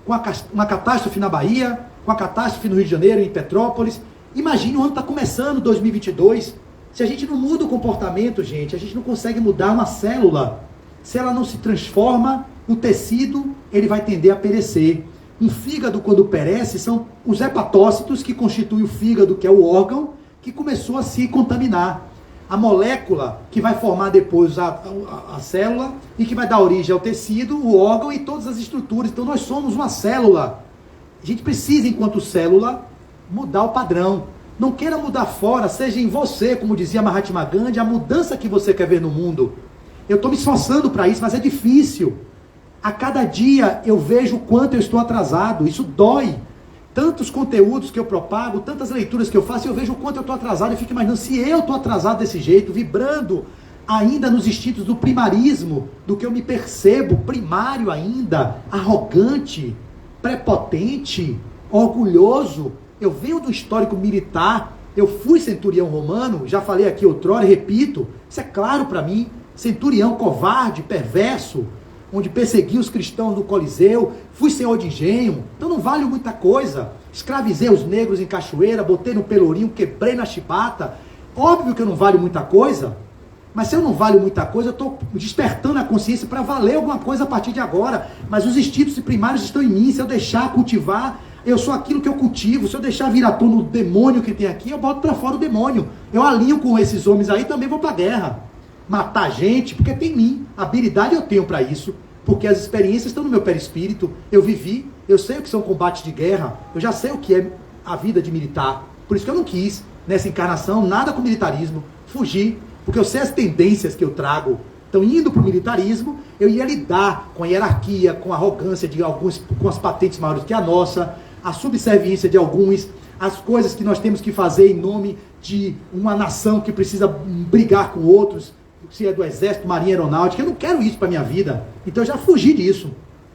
com uma catástrofe na Bahia, com a catástrofe no Rio de Janeiro, em Petrópolis. Imagine, o ano está começando, 2022. Se a gente não muda o comportamento, gente, a gente não consegue mudar uma célula. Se ela não se transforma, o tecido ele vai tender a perecer. Um fígado, quando perece, são os hepatócitos que constituem o fígado, que é o órgão, que começou a se contaminar. A molécula que vai formar depois a célula e que vai dar origem ao tecido, o órgão e todas as estruturas. Então nós somos uma célula. A gente precisa, enquanto célula, mudar o padrão. Não queira mudar fora, seja em você, como dizia Mahatma Gandhi, a mudança que você quer ver no mundo. Eu estou me esforçando para isso, mas é difícil. A cada dia eu vejo o quanto eu estou atrasado. Isso dói. Tantos conteúdos que eu propago, tantas leituras que eu faço, eu vejo o quanto eu estou atrasado e fico imaginando, se eu estou atrasado desse jeito, vibrando ainda nos instintos do primarismo, do que eu me percebo, primário ainda, arrogante, prepotente, orgulhoso. Eu venho do histórico militar, eu fui centurião romano, já falei aqui outrora e repito, isso é claro para mim, centurião covarde, perverso, onde persegui os cristãos no Coliseu, fui senhor de engenho, então não vale muita coisa. Escravizei os negros em Cachoeira, botei no Pelourinho, quebrei na chibata. Óbvio que eu não vale muita coisa, mas se eu não valho muita coisa, eu estou despertando a consciência para valer alguma coisa a partir de agora. Mas os instintos primários estão em mim, se eu deixar cultivar, eu sou aquilo que eu cultivo. Se eu deixar vir à tona o demônio que tem aqui, eu boto para fora o demônio. Eu alinho com esses homens aí, também vou para a guerra. Matar gente, porque tem em mim. Habilidade eu tenho para isso, porque as experiências estão no meu perispírito. Eu vivi, eu sei o que são combates de guerra, eu já sei o que é a vida de militar. Por isso que eu não quis, nessa encarnação, nada com militarismo. Fugi, porque eu sei as tendências que eu trago. Então, indo para o militarismo, eu ia lidar com a hierarquia, com a arrogância de alguns, com as patentes maiores que a nossa, a subserviência de alguns, as coisas que nós temos que fazer em nome de uma nação que precisa brigar com outros, se é do exército, marinha, aeronáutica. Eu não quero isso para minha vida. Então eu já fugi disso.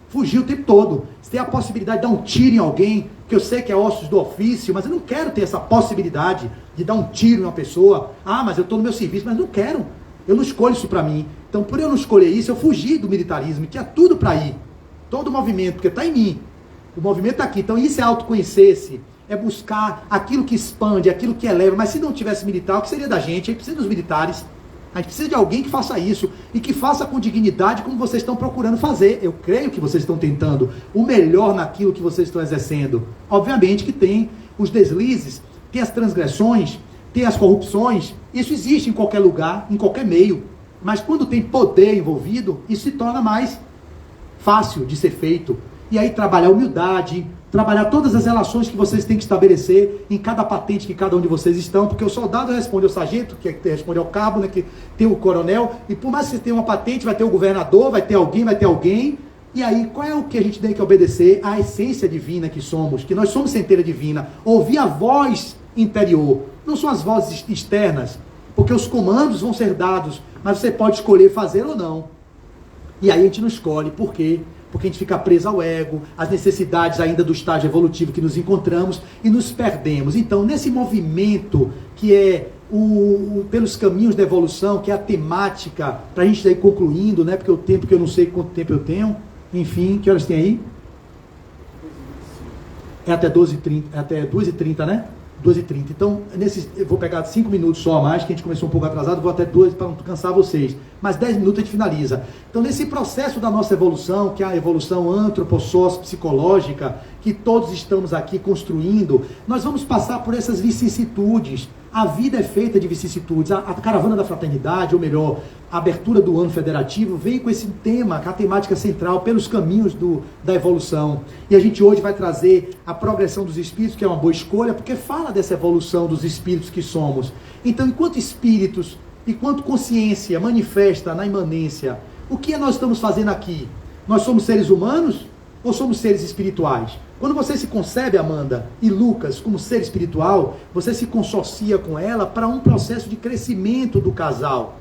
Fugi o tempo todo. Se tem a possibilidade de dar um tiro em alguém, que eu sei que é ossos do ofício, mas eu não quero ter essa possibilidade de dar um tiro em uma pessoa. Ah, mas eu estou no meu serviço, mas não quero. Eu não escolho isso para mim. Então, por eu não escolher isso, eu fugi do militarismo, que tinha tudo para ir. Todo o movimento, porque está em mim. O movimento está aqui. Então, isso é autoconhecer-se. É buscar aquilo que expande, aquilo que eleva. Mas se não tivesse militar, o que seria da gente? A gente precisa dos militares. A gente precisa de alguém que faça isso. E que faça com dignidade como vocês estão procurando fazer. Eu creio que vocês estão tentando o melhor naquilo que vocês estão exercendo. Obviamente que tem os deslizes, tem as transgressões, tem as corrupções. Isso existe em qualquer lugar, em qualquer meio. Mas quando tem poder envolvido, isso se torna mais fácil de ser feito. E aí trabalhar a humildade, trabalhar todas as relações que vocês têm que estabelecer em cada patente que cada um de vocês estão, porque o soldado responde ao sargento, que responde ao cabo, né, que tem o coronel, e por mais que você tenha uma patente, vai ter o governador, vai ter alguém, e aí qual é o que a gente tem que obedecer? A essência divina que somos, que nós somos centelha divina, ouvir a voz interior, não são as vozes externas, porque os comandos vão ser dados, mas você pode escolher fazê-lo ou não, e aí a gente não escolhe, por quê? Porque a gente fica preso ao ego, às necessidades ainda do estágio evolutivo que nos encontramos e nos perdemos. Então, nesse movimento que é pelos caminhos da evolução, que é a temática, para a gente ir concluindo, né? Porque o tempo que eu não sei quanto tempo eu tenho, enfim, que horas tem aí? É até 12h30, até 2h30, né? 2h30. Então, eu vou pegar 5 minutos só a mais, que a gente começou um pouco atrasado, vou até 2 para não cansar vocês. Mas 10 minutos a gente finaliza. Então, nesse processo da nossa evolução, que é a evolução antropossócio-psicológica, que todos estamos aqui construindo, nós vamos passar por essas vicissitudes. A vida é feita de vicissitudes. A caravana da fraternidade, ou melhor, a abertura do ano federativo, veio com esse tema, com a temática central, pelos caminhos da evolução. E a gente hoje vai trazer a progressão dos espíritos, que é uma boa escolha, porque fala dessa evolução dos espíritos que somos. Então, enquanto espíritos, enquanto consciência manifesta na imanência, o que nós estamos fazendo aqui? Nós somos seres humanos ou somos seres espirituais? Quando você se concebe, Amanda e Lucas, como ser espiritual, você se consorcia com ela para um processo de crescimento do casal.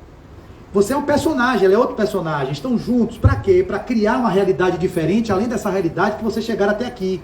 Você é um personagem, ela é outro personagem. Estão juntos, para quê? Para criar uma realidade diferente, além dessa realidade que você chegar até aqui.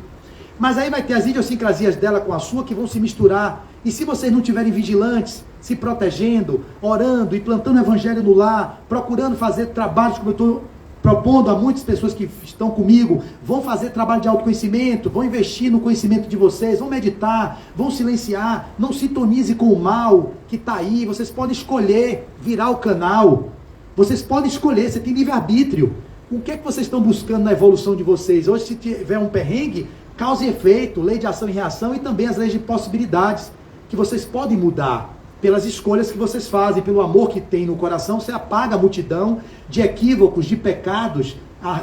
Mas aí vai ter as idiosincrasias dela com a sua que vão se misturar. E se vocês não estiverem vigilantes, se protegendo, orando e plantando o evangelho no lar, procurando fazer trabalhos como eu estou propondo a muitas pessoas que estão comigo, vão fazer trabalho de autoconhecimento, vão investir no conhecimento de vocês, vão meditar, vão silenciar, não sintonize com o mal que está aí, vocês podem escolher virar o canal, vocês podem escolher, você tem livre-arbítrio. O que é que vocês estão buscando na evolução de vocês? Hoje, se tiver um perrengue, causa e efeito, lei de ação e reação e também as leis de possibilidades, que vocês podem mudar pelas escolhas que vocês fazem, pelo amor que tem no coração. Você apaga a multidão de equívocos, de pecados,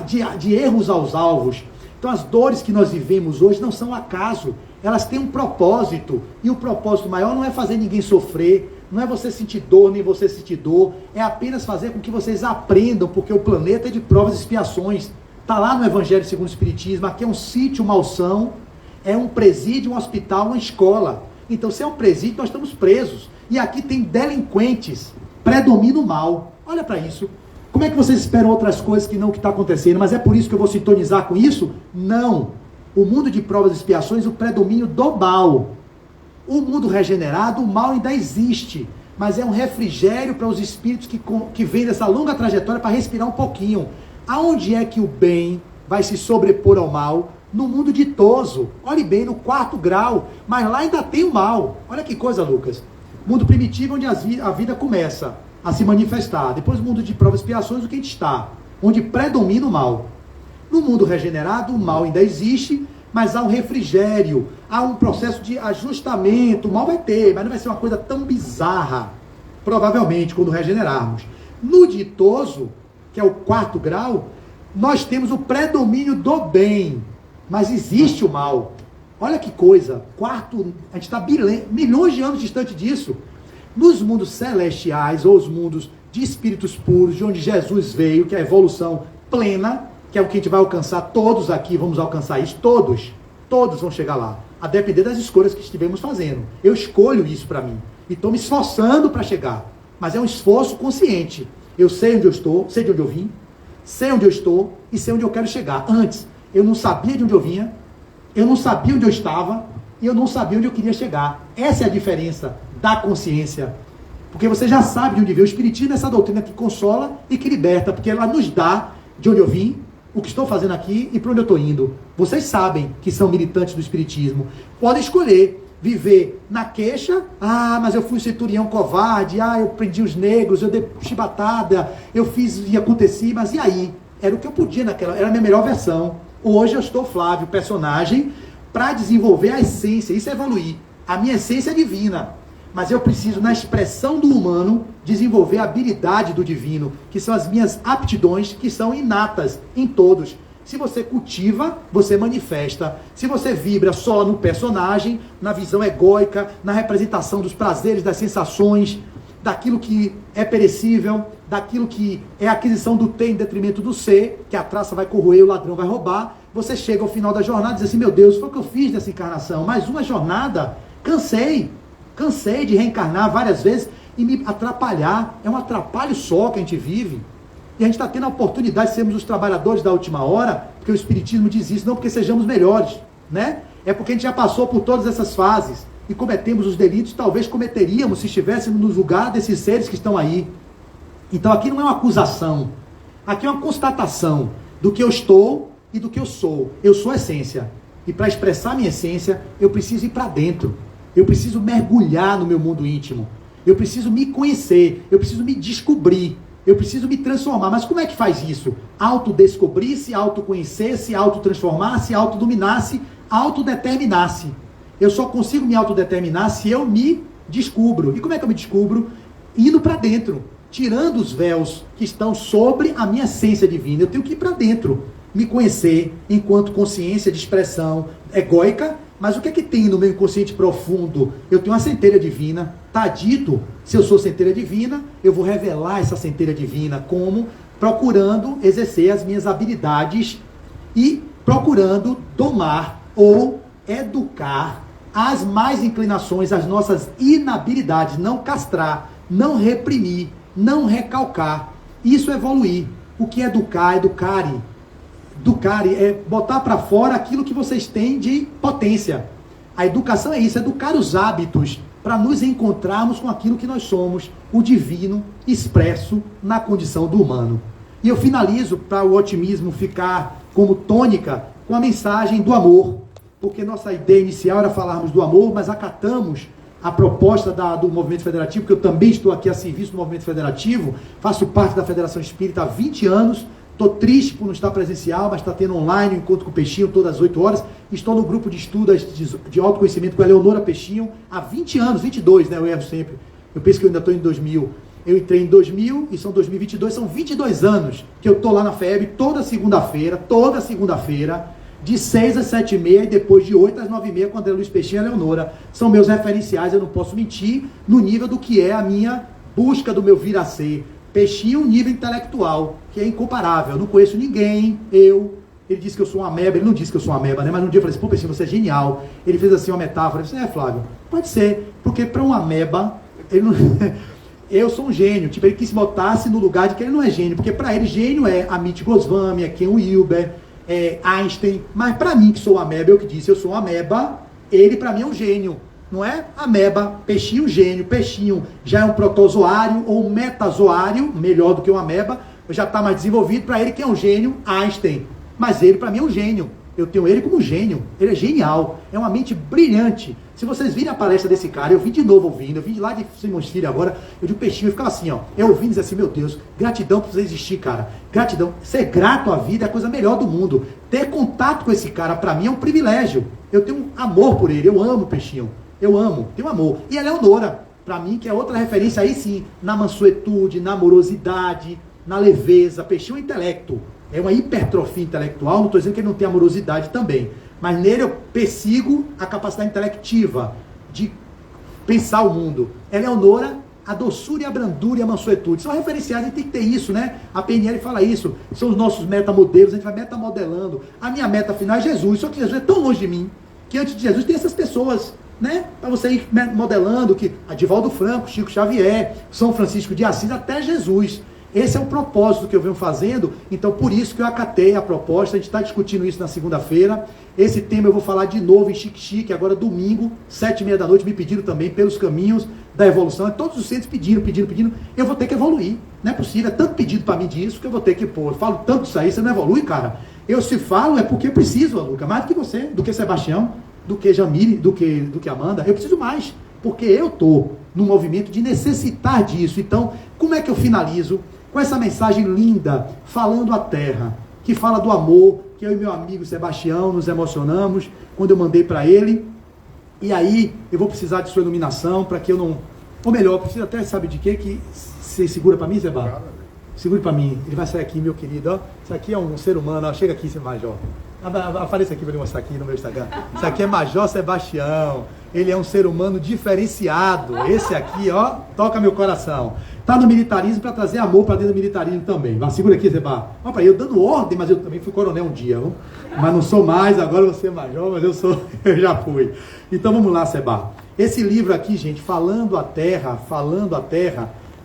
de erros aos alvos. Então as dores que nós vivemos hoje não são acaso, elas têm um propósito, e o propósito maior não é fazer ninguém sofrer, não é você sentir dor, nem você sentir dor, é apenas fazer com que vocês aprendam, porque o planeta é de provas e expiações. Está lá no Evangelho segundo o Espiritismo, aqui é um sítio, uma alção, é um presídio, um hospital, uma escola. Então, se é um presídio, nós estamos presos. E aqui tem delinquentes, predomina o mal. Olha para isso. Como é que vocês esperam outras coisas que não o que está acontecendo? Mas é por isso que eu vou sintonizar com isso? Não. O mundo de provas e expiações, o predomínio do mal. O mundo regenerado, o mal ainda existe. Mas é um refrigério para os espíritos que vêm dessa longa trajetória para respirar um pouquinho. Aonde é que o bem vai se sobrepor ao mal? No mundo ditoso. Olhe bem, no 4º grau. Mas lá ainda tem o mal. Olha que coisa, Lucas. Mundo primitivo, onde a vida começa a se manifestar. Depois o mundo de provas e expiações, o que a gente está? Onde predomina o mal. No mundo regenerado, o mal ainda existe, mas há um refrigério, há um processo de ajustamento. O mal vai ter, mas não vai ser uma coisa tão bizarra, provavelmente, quando regenerarmos. No ditoso, que é o 4º grau, nós temos o predomínio do bem, mas existe o mal. Olha que coisa, a gente está milhões de anos distante disso. Nos mundos celestiais, ou os mundos de espíritos puros, de onde Jesus veio, que é a evolução plena, que é o que a gente vai alcançar, todos aqui vamos alcançar isso, todos vão chegar lá, a depender das escolhas que estivemos fazendo. Eu escolho isso para mim, e estou me esforçando para chegar, mas é um esforço consciente. Eu sei onde eu estou, sei de onde eu vim, sei onde eu estou, e sei onde eu quero chegar. Antes, eu não sabia de onde eu vinha, eu não sabia onde eu estava, e eu não sabia onde eu queria chegar. Essa é a diferença da consciência. Porque você já sabe de onde veio. O Espiritismo é essa doutrina que consola e que liberta, porque ela nos dá de onde eu vim, o que estou fazendo aqui e para onde eu estou indo. Vocês sabem que são militantes do Espiritismo. Podem escolher viver na queixa. Ah, mas eu fui centurião covarde. Ah, eu prendi os negros, eu dei chibatada, eu fiz e aconteci. Mas e aí? Era o que eu podia naquela, era a minha melhor versão. Hoje eu estou Flávio, personagem, para desenvolver a essência. Isso é evoluir. A minha essência é divina. Mas eu preciso, na expressão do humano, desenvolver a habilidade do divino, que são as minhas aptidões, que são inatas em todos. Se você cultiva, você manifesta. Se você vibra só no personagem, na visão egóica, na representação dos prazeres, das sensações, daquilo que é perecível, daquilo que é aquisição do ter em detrimento do ser, que a traça vai corroer, o ladrão vai roubar, você chega ao final da jornada e diz assim, meu Deus, foi o que eu fiz nessa encarnação, mais uma jornada, cansei de reencarnar várias vezes e me atrapalhar, é um atrapalho só que a gente vive, e a gente está tendo a oportunidade de sermos os trabalhadores da última hora, porque o Espiritismo diz isso, não porque sejamos melhores, né? É porque a gente já passou por todas essas fases, e cometemos os delitos, talvez cometeríamos se estivéssemos no lugar desses seres que estão aí. Então aqui não é uma acusação, aqui é uma constatação do que eu estou e do que eu sou. Eu sou a essência, e para expressar minha essência, eu preciso ir para dentro, eu preciso mergulhar no meu mundo íntimo, eu preciso me conhecer, eu preciso me descobrir, eu preciso me transformar. Mas como é que faz isso? Autodescobrir-se, autoconhecer-se, autotransformar-se, autodominar-se, autodeterminar-se. Eu só consigo me autodeterminar se eu me descubro. E como é que eu me descubro? Indo para dentro, tirando os véus que estão sobre a minha essência divina. Eu tenho que ir para dentro, me conhecer enquanto consciência de expressão egóica. Mas o que é que tem no meu inconsciente profundo? Eu tenho uma centelha divina. Está dito, se eu sou centelha divina, eu vou revelar essa centelha divina como? Procurando exercer as minhas habilidades e procurando domar ou educar as mais inclinações, as nossas inabilidades, não castrar, não reprimir, não recalcar. Isso é evoluir. O que é educar? Educare. Educare é botar para fora aquilo que vocês têm de potência. A educação é isso, educar os hábitos para nos encontrarmos com aquilo que nós somos, o divino expresso na condição do humano. E eu finalizo, para o otimismo ficar como tônica, com a mensagem do amor. Porque nossa ideia inicial era falarmos do amor, mas acatamos a proposta do Movimento Federativo, que eu também estou aqui a serviço do Movimento Federativo, faço parte da Federação Espírita há 20 anos, estou triste por não estar presencial, mas está tendo online o Encontro com o Peixinho todas as 8 horas, estou no grupo de estudos de autoconhecimento com a Eleonora Peixinho há 20 anos, 22, né, eu erro sempre, eu penso que eu ainda estou em 2000, eu entrei em 2000 e são 2022, são 22 anos que eu estou lá na FEB toda segunda-feira, de 6 às 7h30 e depois de 8 às 9h30 com a André Luiz Peixinho e a Leonora. São meus referenciais, eu não posso mentir, no nível do que é a minha busca do meu vir a ser. Peixinho, um nível intelectual, que é incomparável. Eu não conheço ninguém, ele disse que eu sou uma ameba, ele não disse que eu sou uma ameba, né? Mas um dia eu falei assim, pô, Peixinho, você é genial. Ele fez assim uma metáfora, eu disse, Flávio, pode ser, porque para um ameba, ele não... eu sou um gênio, tipo, ele quis se botasse no lugar de que ele não é gênio, porque para ele gênio é Amit Goswami, é Ken Wilber, Einstein, mas para mim que sou ameba, eu que disse, eu sou ameba, ele para mim é um gênio, não é ameba, peixinho gênio, peixinho já é um protozoário ou um metazoário, melhor do que um ameba, já está mais desenvolvido, para ele que é um gênio, Einstein, mas ele para mim é um gênio, eu tenho ele como gênio, ele é genial, é uma mente brilhante. Se vocês virem a palestra desse cara, eu vim de novo ouvindo, eu vim lá de Simões Filho agora, eu de Peixinho, eu ficava assim, ó, eu ouvindo e dizia assim, meu Deus, gratidão por você existir, cara, gratidão, ser grato à vida é a coisa melhor do mundo, ter contato com esse cara, pra mim, é um privilégio, eu tenho um amor por ele, eu amo o Peixinho, eu amo, tenho amor, e a Leonora, pra mim, que é outra referência aí sim, na mansuetude, na amorosidade, na leveza, Peixinho é intelecto, é uma hipertrofia intelectual, não estou dizendo que ele não tem amorosidade também, mas nele eu persigo a capacidade intelectiva de pensar o mundo. Eleonora, a doçura e a brandura e a mansuetude. São referenciais, a gente tem que ter isso, né? A PNL fala isso. São os nossos metamodelos, a gente vai metamodelando. A minha meta final é Jesus, só que Jesus é tão longe de mim, que antes de Jesus tem essas pessoas, né? Para você ir modelando, que Divaldo Franco, Chico Xavier, São Francisco de Assis, até Jesus. Esse é o propósito que eu venho fazendo, então por isso que eu acatei a proposta, a gente está discutindo isso na segunda-feira, esse tema eu vou falar de novo em Chique, agora domingo, 7h30 da noite, me pediram também pelos caminhos da evolução, todos os centros pedindo, eu vou ter que evoluir, não é possível, é tanto pedido para mim disso, que eu vou ter que, eu falo tanto isso aí, você não evolui, cara, eu se falo é porque eu preciso, Luca, mais do que você, do que Sebastião, do que Jamile, do que Amanda, eu preciso mais, porque eu estou num movimento de necessitar disso, então, como é que eu finalizo? Com essa mensagem linda, falando à terra, que fala do amor, que eu e meu amigo Sebastião nos emocionamos, quando eu mandei para ele, e aí eu vou precisar de sua iluminação, para que eu não, ou melhor, preciso até, sabe de quê, que você segura para mim, Sebastião? Segure para mim. Ele vai sair aqui, meu querido. Ó. Isso aqui é um ser humano. Ó. Chega aqui, seu Major. Apareça aqui para eu mostrar aqui no meu Instagram. Isso aqui é Major Sebastião. Ele é um ser humano diferenciado. Esse aqui, ó, toca meu coração. Tá no militarismo para trazer amor para dentro do militarismo também. Vai, segura aqui, Seba. Ó, para eu dando ordem, mas eu também fui coronel um dia, viu? Mas não sou mais, agora você é major, mas eu já fui. Então vamos lá, Seba. Esse livro aqui, gente, Falando a Terra,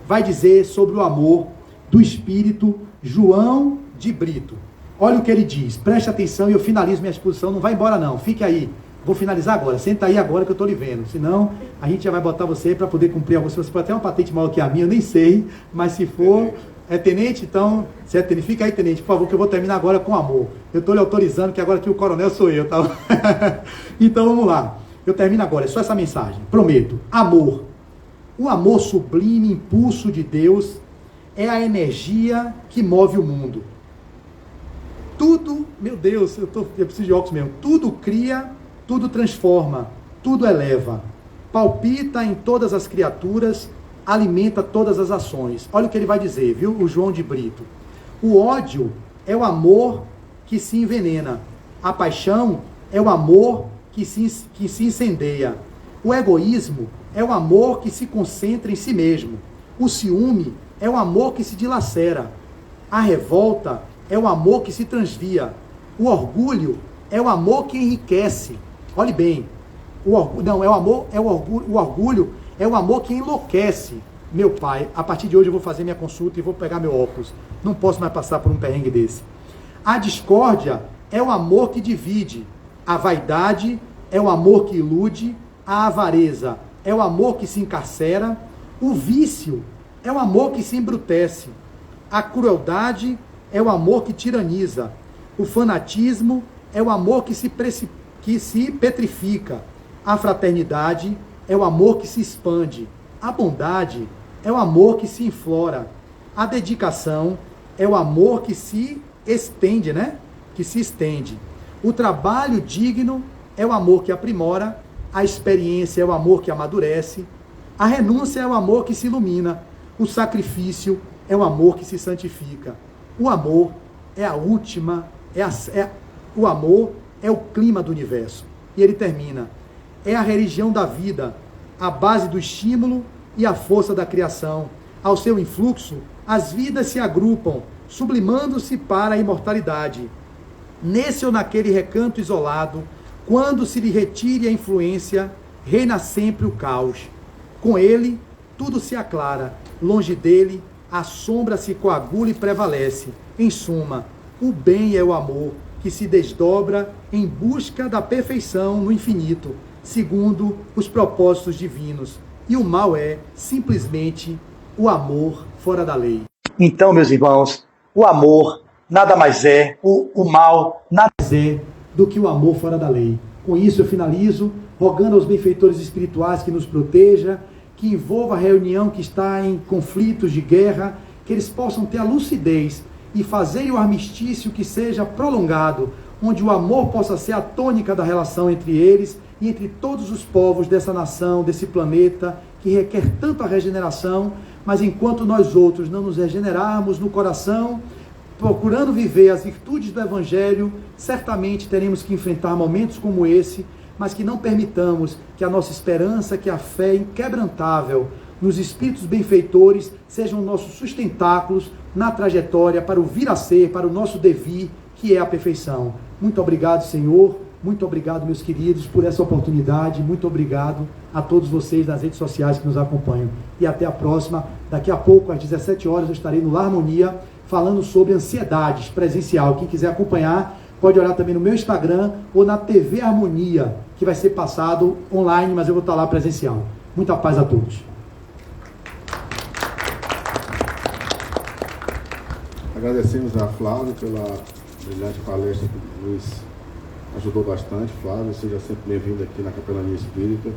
vai dizer sobre o amor do espírito João de Brito. Olha o que ele diz, preste atenção e eu finalizo minha exposição, não vai embora não, fique aí. Vou finalizar agora, senta aí agora que eu estou lhe vendo, senão a gente já vai botar você para poder cumprir algumas coisas. Você pode ter uma patente maior que a minha, eu nem sei, mas se for, é tenente, então, se é tenente, fica aí tenente, por favor, que eu vou terminar agora com amor. Eu estou lhe autorizando que agora que o coronel sou eu, tá? Então vamos lá, eu termino agora, é só essa mensagem, prometo, amor. O amor sublime, impulso de Deus, é a energia que move o mundo. Tudo, meu Deus, eu preciso de óculos mesmo, tudo cria, tudo transforma, tudo eleva, palpita em todas as criaturas, alimenta todas as ações. Olha o que ele vai dizer, viu, o João de Brito. O ódio é o amor que se envenena, a paixão é o amor que se incendeia, o egoísmo é o amor que se concentra em si mesmo, o ciúme é o amor que se dilacera, a revolta é o amor que se transvia, o orgulho é o amor que enriquece. Olhe bem, o orgulho é o amor que enlouquece. Meu pai, a partir de hoje eu vou fazer minha consulta e vou pegar meu óculos. Não posso mais passar por um perrengue desse. A discórdia é o amor que divide. A vaidade é o amor que ilude. A avareza é o amor que se encarcera. O vício é o amor que se embrutece. A crueldade é o amor que tiraniza. O fanatismo é o amor que se petrifica. A fraternidade é o amor que se expande. A bondade é o amor que se inflora. A dedicação é o amor que se estende, né? Que se estende. O trabalho digno é o amor que aprimora. A experiência é o amor que amadurece. A renúncia é o amor que se ilumina. O sacrifício é o amor que se santifica. O amor é a última, o amor é o clima do universo. E ele termina. É a religião da vida, a base do estímulo e a força da criação. Ao seu influxo, as vidas se agrupam, sublimando-se para a imortalidade. Nesse ou naquele recanto isolado, quando se lhe retire a influência, reina sempre o caos. Com ele, tudo se aclara. Longe dele, a sombra se coagula e prevalece. Em suma, o bem é o amor que se desdobra em busca da perfeição no infinito, segundo os propósitos divinos. E o mal é, simplesmente, o amor fora da lei. Então, meus irmãos, o amor nada mais é, o mal nada mais é do que o amor fora da lei. Com isso eu finalizo, rogando aos benfeitores espirituais que nos proteja, que envolva a reunião que está em conflitos de guerra, que eles possam ter a lucidez e fazer o armistício que seja prolongado, onde o amor possa ser a tônica da relação entre eles e entre todos os povos dessa nação, desse planeta, que requer tanto a regeneração, mas enquanto nós outros não nos regenerarmos no coração, procurando viver as virtudes do Evangelho, certamente teremos que enfrentar momentos como esse, mas que não permitamos que a nossa esperança, que a fé inquebrantável nos espíritos benfeitores sejam nossos sustentáculos na trajetória para o vir a ser, para o nosso devir, que é a perfeição. Muito obrigado, Senhor. Muito obrigado, meus queridos, por essa oportunidade. Muito obrigado a todos vocês das redes sociais que nos acompanham. E até a próxima. Daqui a pouco, às 17 horas, eu estarei no Lar Harmonia falando sobre ansiedades presencial. Quem quiser acompanhar, pode olhar também no meu Instagram ou na TV Harmonia, que vai ser passado online, mas eu vou estar lá presencial. Muita paz a todos. Agradecemos a Flávio pela brilhante palestra que nos ajudou bastante. Flávio, seja sempre bem-vindo aqui na Capelania Espírita.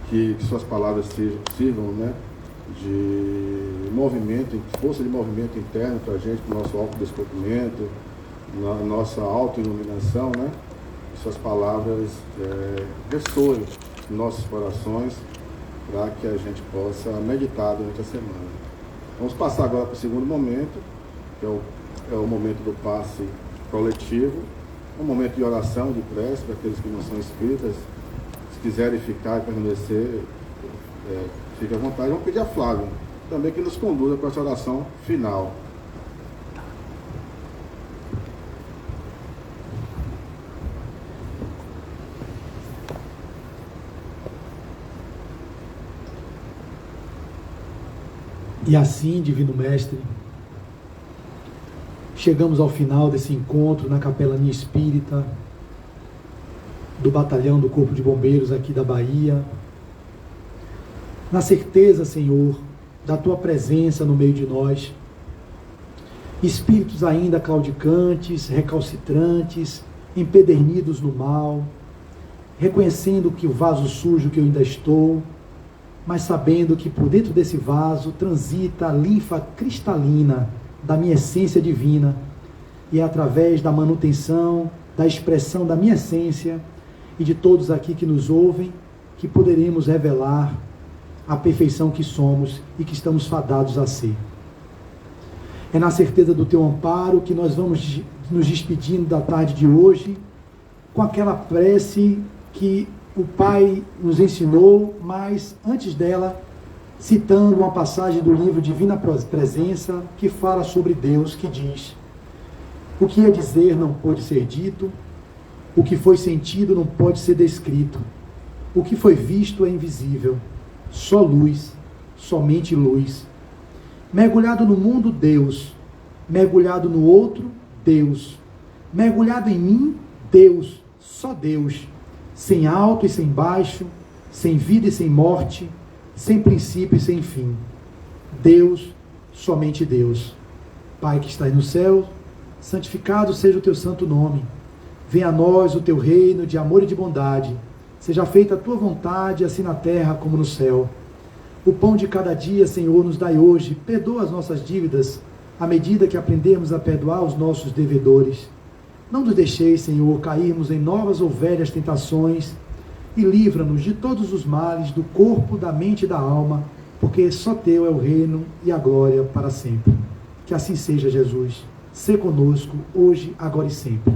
Que suas palavras sirvam, né, de movimento, força de movimento interno para a gente, para o nosso autodescobrimento, na nossa autoiluminação, né? Suas palavras ressoem em nossos corações para que a gente possa meditar durante a semana. Vamos passar agora para o segundo momento, que é o momento do passe coletivo, um momento de oração, de prece, para aqueles que não são espíritas, se quiserem ficar e permanecer, fique à vontade. Vamos pedir a Flávia também que nos conduza para essa oração final. E assim, Divino Mestre, chegamos ao final desse encontro na Capelania Espírita do Batalhão do Corpo de Bombeiros aqui da Bahia, na certeza, Senhor, da Tua presença no meio de nós, espíritos ainda claudicantes, recalcitrantes, empedernidos no mal, reconhecendo que o vaso sujo que eu ainda estou, mas sabendo que por dentro desse vaso transita a linfa cristalina da minha essência divina, e é através da manutenção, da expressão da minha essência e de todos aqui que nos ouvem, que poderemos revelar a perfeição que somos e que estamos fadados a ser. É na certeza do Teu amparo que nós vamos nos despedindo da tarde de hoje, com aquela prece que o Pai nos ensinou, mas antes dela, citando uma passagem do livro Divina Presença, que fala sobre Deus, que diz: o que é dizer não pode ser dito, o que foi sentido não pode ser descrito, o que foi visto é invisível, só luz, somente luz. Mergulhado no mundo, Deus, mergulhado no outro, Deus, mergulhado em mim, Deus, só Deus, sem alto e sem baixo, sem vida e sem morte, sem princípio e sem fim. Deus, somente Deus. Pai que estás no céu, santificado seja o Teu santo nome. Venha a nós o Teu reino de amor e de bondade. Seja feita a Tua vontade, assim na terra como no céu. O pão de cada dia, Senhor, nos dai hoje. Perdoa as nossas dívidas, à medida que aprendemos a perdoar os nossos devedores. Não nos deixeis, Senhor, cairmos em novas ou velhas tentações, e livra-nos de todos os males do corpo, da mente e da alma, porque só Teu é o reino e a glória para sempre. Que assim seja, Jesus. Sê conosco, hoje, agora e sempre.